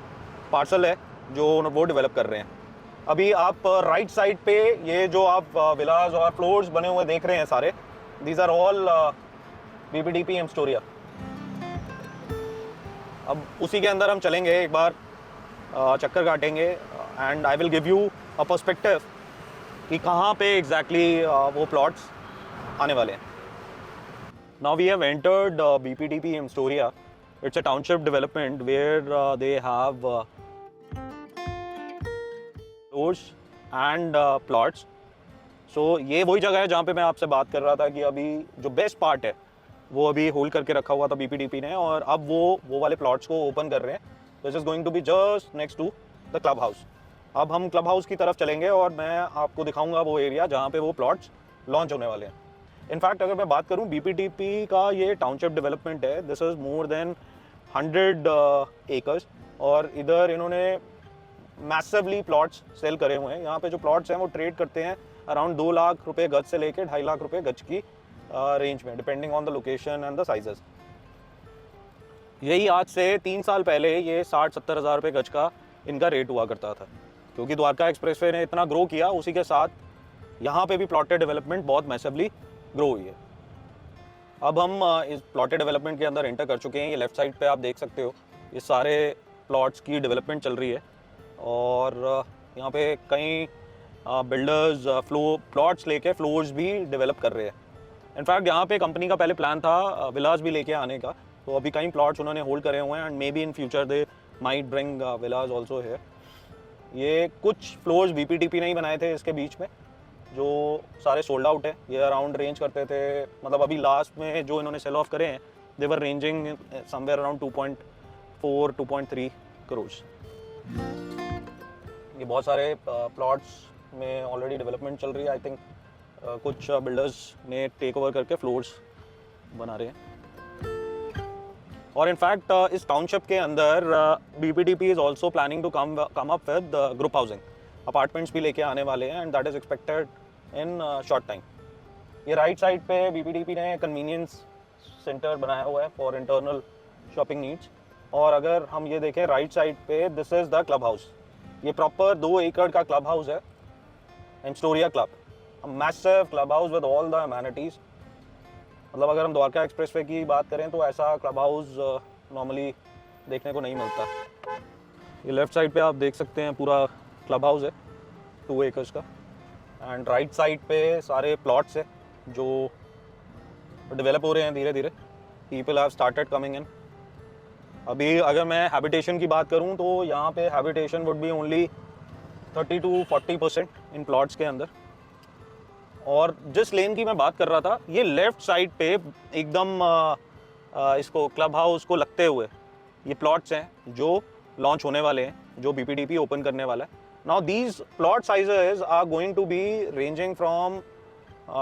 पार्सल है जो वो डेवलप कर रहे हैं। अभी आप राइट साइड पे ये जो आप विलास और फ्लोर्स बने हुए देख रहे हैं सारे, दीज आर ऑल बीपीटीपी एम्स्टोरिया। अब उसी के अंदर हम चलेंगे, एक बार चक्कर काटेंगे and I will give you a perspective कि कहाँ पे एग्जैक्टली वो प्लॉट्स आने वाले हैं। Now we have entered BPTP Amstoria. It's a township development where they have and plots. सो ये वही जगह है जहाँ पे मैं आपसे बात कर रहा था कि अभी जो बेस्ट पार्ट है वो अभी होल्ड करके रखा हुआ था बीपीटीपी ने और अब वो वाले प्लॉट्स को ओपन कर रहे हैं। This is going to be just next to the club house. अब हम क्लब हाउस की तरफ चलेंगे और मैं आपको दिखाऊंगा वो एरिया जहाँ पे वो प्लॉट्स लॉन्च होने वाले हैं। इनफैक्ट अगर मैं बात करूँ बीपीटीपी का ये टाउनशिप डेवलपमेंट है, this is more than 100 acres और इधर इन्होंने मैसिवली प्लॉट्स सेल करे हुए हैं। यहाँ पे जो प्लॉट्स हैं वो ट्रेड करते हैं अराउंड 2 लाख रुपए गज से लेकर 2.5 लाख रुपए गज की रेंज में, depending on the location and the sizes. यही आज से 3 साल पहले ये 60-70 हज़ार रुपये गज का इनका रेट हुआ करता था। क्योंकि द्वारका एक्सप्रेसवे ने इतना ग्रो किया, उसी के साथ यहाँ पे भी प्लॉटेड डेवलपमेंट बहुत मैसिवली ग्रो हुई है। अब हम इस प्लॉटेड डेवलपमेंट के अंदर एंटर कर चुके हैं। ये लेफ्ट साइड पे आप देख सकते हो ये सारे प्लॉट्स की डेवलपमेंट चल रही है और यहाँ पे कई बिल्डर्स प्लॉट्स लेके फ्लोर्स भी डेवलप कर रहे हैं। इनफैक्ट यहाँ पे कंपनी का पहले प्लान था विलास भी लेके आने का, तो अभी कई प्लॉट्स उन्होंने होल्ड करे हुए हैं and may be in future they might bring Vilas also है। ये कुछ फ्लोर्स BPTP नहीं बनाए थे इसके बीच में, जो सारे सोल्ड आउट है। ये अराउंड रेंज करते थे, मतलब अभी लास्ट में जो इन्होंने सेल ऑफ करे हैं दे वर रेंजिंग समवेयर अराउंड 2.4 2.3 करोड़। ये बहुत सारे प्लॉट्स में ऑलरेडी डेवलपमेंट चल रही है। आई थिंक कुछ बिल्डर्स ने टेक ओवर करके फ्लोर्स बना रहे हैं। और इनफैक्ट इस टाउनशिप के अंदर BPTP is also planning to come up with group housing, apartments भी लेके आने वाले हैं and that is expected in short time. ये राइट साइड पे BPTP ने कन्वीनियंस सेंटर बनाया हुआ है फॉर इंटरनल शॉपिंग नीड्स। और अगर हम ये देखें राइट साइड पे, this is the club house. ये प्रॉपर 2 एकड़ का क्लब हाउस है, Amstoria club, massive club house with all the amenities. मतलब अगर हम द्वारका एक्सप्रेसवे की बात करें तो ऐसा क्लब हाउस नॉर्मली देखने को नहीं मिलता। ये लेफ्ट साइड पे आप देख सकते हैं पूरा क्लब हाउस है 2 एकर्स का एंड राइट साइड पे सारे प्लॉट्स है जो डेवलप हो रहे हैं धीरे धीरे। People have started coming in. अभी अगर मैं हैबिटेशन की बात करूं तो यहाँ पे habitation would be only 30 to 40% in plots के अंदर। और जिस लेन की मैं बात कर रहा था, ये लेफ्ट साइड पे एकदम इसको क्लब हाउस को लगते हुए ये प्लॉट्स हैं जो लॉन्च होने वाले हैं, जो BPTP ओपन करने वाला है। Now these plot sizes are going to be ranging from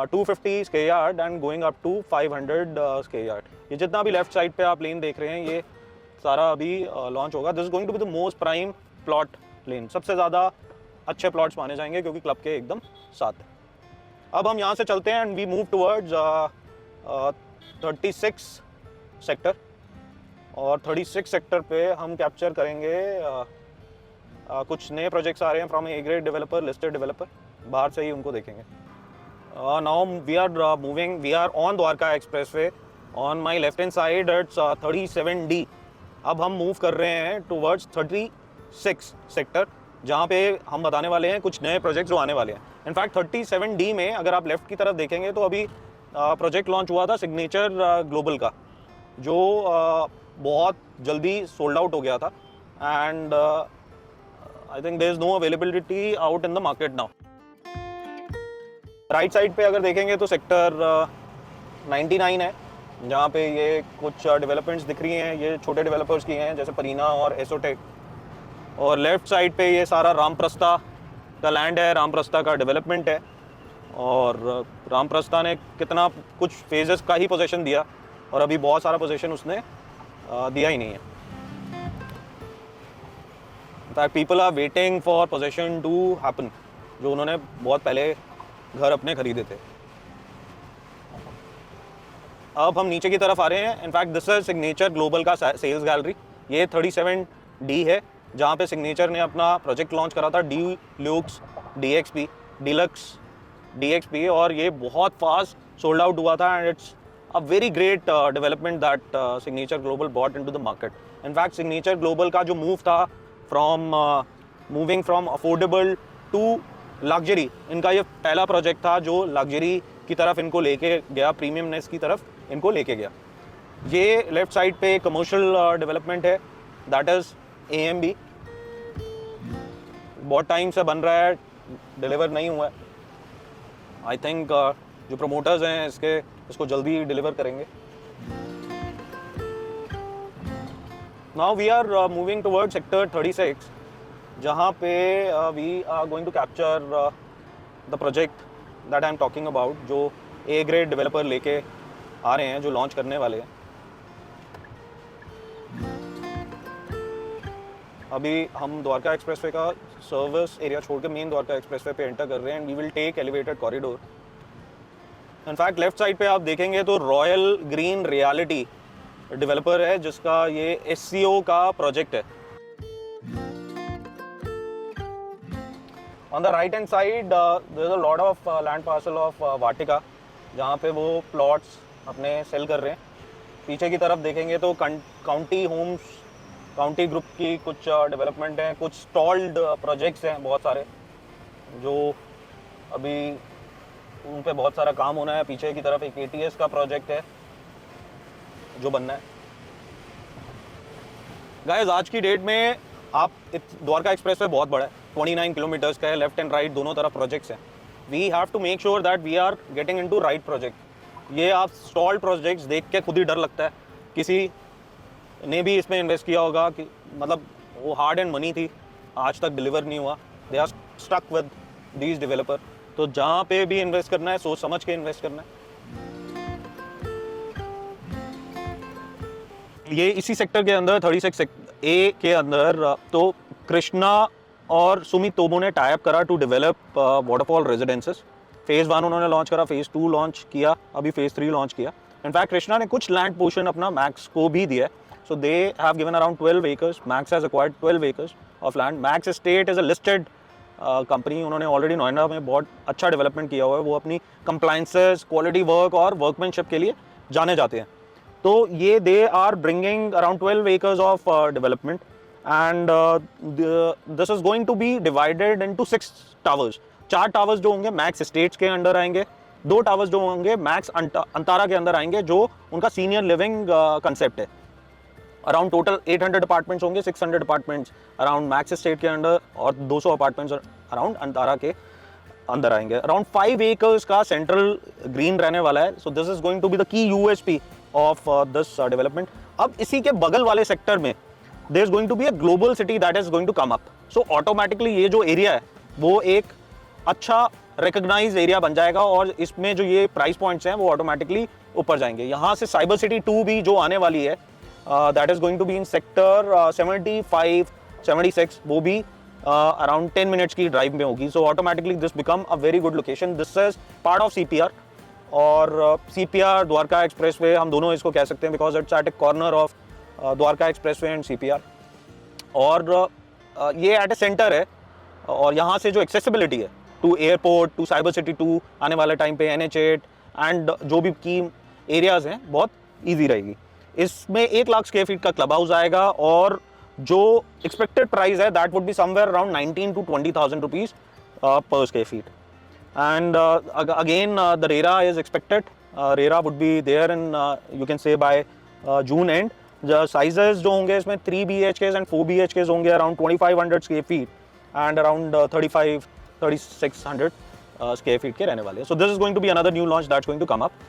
250 square yard and going up to 500 square yard. ये जितना भी लेफ्ट साइड पे आप लेन देख रहे हैं ये सारा अभी लॉन्च होगा। This is going to be the most prime plot lane. सबसे ज़्यादा अच्छे प्लॉट्स माने जाएंगे क्योंकि क्लब के एकदम साथ है। अब हम यहाँ से चलते हैं and we move towards 36 sector. और 36 सेक्टर पे हम कैप्चर करेंगे कुछ नए प्रोजेक्ट्स आ रहे हैं from A grade developer, listed developer, बाहर से ही उनको देखेंगे। Now we are on Dwarka expressway. On my left hand side it's 37D। अब हम मूव कर रहे हैं टुवर्ड्स 36 सेक्टर, जहाँ पे हम बताने वाले हैं कुछ नए प्रोजेक्ट्स जो आने वाले हैं। इनफैक्ट 37D में अगर आप लेफ्ट की तरफ देखेंगे तो अभी प्रोजेक्ट लॉन्च हुआ था सिग्नेचर ग्लोबल का, जो बहुत जल्दी सोल्ड आउट हो गया था and I think there is no availability out in the market now. Right side पे अगर देखेंगे तो सेक्टर 99 है, जहाँ पे ये कुछ डेवलपमेंट्स दिख रही हैं। ये छोटे डेवलपर्स की हैं जैसे परीना और एसोटेक। और लेफ्ट साइड पे ये सारा रामप्रस्था का लैंड है, रामप्रस्था का डेवलपमेंट है। और रामप्रस्था ने कितना कुछ फेजेस का ही पोजीशन दिया और अभी बहुत सारा पोजीशन उसने दिया ही नहीं है। In fact people are waiting for possession to happen, जो उन्होंने बहुत पहले घर अपने खरीदे थे। अब हम नीचे की तरफ आ रहे हैं। In fact this is signature Global का सेल्स गैलरी। ये 37D है, जहाँ पे सिग्नेचर ने अपना प्रोजेक्ट लॉन्च करा था डीलक्स DXP, और ये बहुत फास्ट सोल्ड आउट हुआ था and it's a very great development that Signature Global bought into the market. In fact Signature Global का जो मूव था moving from affordable to luxury, इनका ये पहला प्रोजेक्ट था जो लग्जरी की तरफ इनको लेके गया, प्रीमियमनेस की तरफ इनको लेके गया। ये लेफ्ट साइड पे कमर्शियल डेवलपमेंट है, दैट इज AMB। बहुत टाइम से बन रहा है, डिलीवर नहीं हुआ है। आई थिंक जो प्रमोटर्स हैं इसको जल्दी डिलीवर करेंगे। Now we are moving toward sector 36, जहाँ पे we are going to capture the project that I am talking about, जो A ग्रेड डेवलपर लेके आ रहे हैं, जो लॉन्च करने वाले हैं। अभी हम द्वारका एक्सप्रेसवे का सर्विस एरिया छोड़कर मेन द्वारका एक्सप्रेसवे पे एंटर कर रहे हैं and we will take elevated corridor. In fact left side पे आप देखेंगे तो रॉयल ग्रीन रियलिटी डेवलपर है, जिसका ये SCO का प्रोजेक्ट है। On the right hand side there is a lot of land parcel of Vatika, जहाँ पे वो प्लॉट्स अपने सेल कर रहे हैं। पीछे की तरफ देखेंगे तो काउंटी होम्स, काउंटी ग्रुप की कुछ डेवलपमेंट हैं, कुछ स्टॉल्ड प्रोजेक्ट्स हैं बहुत सारे, जो अभी उन पे बहुत सारा काम होना है। पीछे की तरफ एक ATS का प्रोजेक्ट है जो बनना है। गाइस, आज की डेट में आप द्वारका एक्सप्रेस वे बहुत बड़ा है, 29 किलोमीटर्स का है, लेफ्ट एंड राइट दोनों तरफ प्रोजेक्ट्स हैं। We have to make sure that we are getting into right project. ये आप स्टॉल्ड प्रोजेक्ट्स देख के खुद ही डर लगता है। किसी ने भी इसमें इन्वेस्ट किया होगा कि मतलब वो हार्ड एंड मनी थी, आज तक डिलीवर नहीं हुआ। They are stuck with these developer. तो जहाँ पे भी इन्वेस्ट करना है सोच समझ के इन्वेस्ट करना है। ये इसी सेक्टर के अंदर 36 A के अंदर तो कृष्णा और सुमितोमो ने टाई अप करा to develop waterfall residences. Phase 1 उन्होंने लॉन्च करा, फेज़ 2 लॉन्च किया, अभी फेज़ 3 लॉन्च किया। इनफैक्ट कृष्णा ने कुछ लैंड पोर्शन अपना मैक्स को भी दिया है। So they have given around 12 acres. Max has acquired 12 acres of land. Max estate is a listed company. उन्होंने ऑलरेडी नोएडा में बहुत अच्छा डेवलपमेंट किया हुआ है। वो अपनी कंप्लाइंसेस, क्वालिटी वर्क और वर्कमैनशिप के लिए जाने जाते हैं। तो ये they are bringing around 12 acres of development and this is going to be divided into 6 towers. 4 towers जो होंगे मैक्स एस्टेट्स के अंडर आएंगे, 2 टावर्स जो होंगे मैक्स अंतारा के अंदर आएंगे, जो उनका सीनियर लिविंग कंसेप्ट है। अराउंड टोटल 800 अपार्टमेंट्स होंगे, 600 अपार्टमेंट्स अराउंड मैक्स एस्टेट के अंडर और 200 अपार्टमेंट्स अराउंड अंतारा के अंदर आएंगे। अराउंड 5 एकर्स का सेंट्रल ग्रीन रहने वाला है। So this is going to be the key USP of this development. अब इसी के बगल वाले सेक्टर में there is going to be a global city that is going to come up. So automatically ये जो एरिया है वो एक अच्छा रिकग्नाइज एरिया बन जाएगा और इसमें जो ये प्राइस पॉइंट्स हैं वो ऑटोमेटिकली ऊपर जाएंगे। यहाँ से साइबर सिटी 2 भी जो आने वाली है that is going to be in sector 75, 76, वो भी अराउंड 10 मिनट्स की ड्राइव में होगी। So automatically this become a very good location. This is part of CPR और CPR द्वारका एक्सप्रेसवे हम दोनों इसको कह सकते हैं because it's at a corner of Dwarka expressway and CPR। और ये एट ए सेंटर है और यहाँ से जो एक्सेसिबिलिटी है to airport, to cyber city 2 आने वाले टाइम पे NH8 एंड जो भी की एरियाज हैं बहुत ईजी रहेगी। इसमें 1 लाख स्क्वायर फीट का क्लब हाउस आएगा और जो एक्सपेक्टेड प्राइस है that would be somewhere around 19,000 to 20,000 rupees per square feet. And again, the RERA is expected. RERA would be there in you can say by June end. The sizes जो होंगे इसमें 3 BHKs and 4 BHKs होंगे around 2,500 square feet and around 3,600 square feet के रहने वाले हैं. So this is going to be another new launch that's going to come up.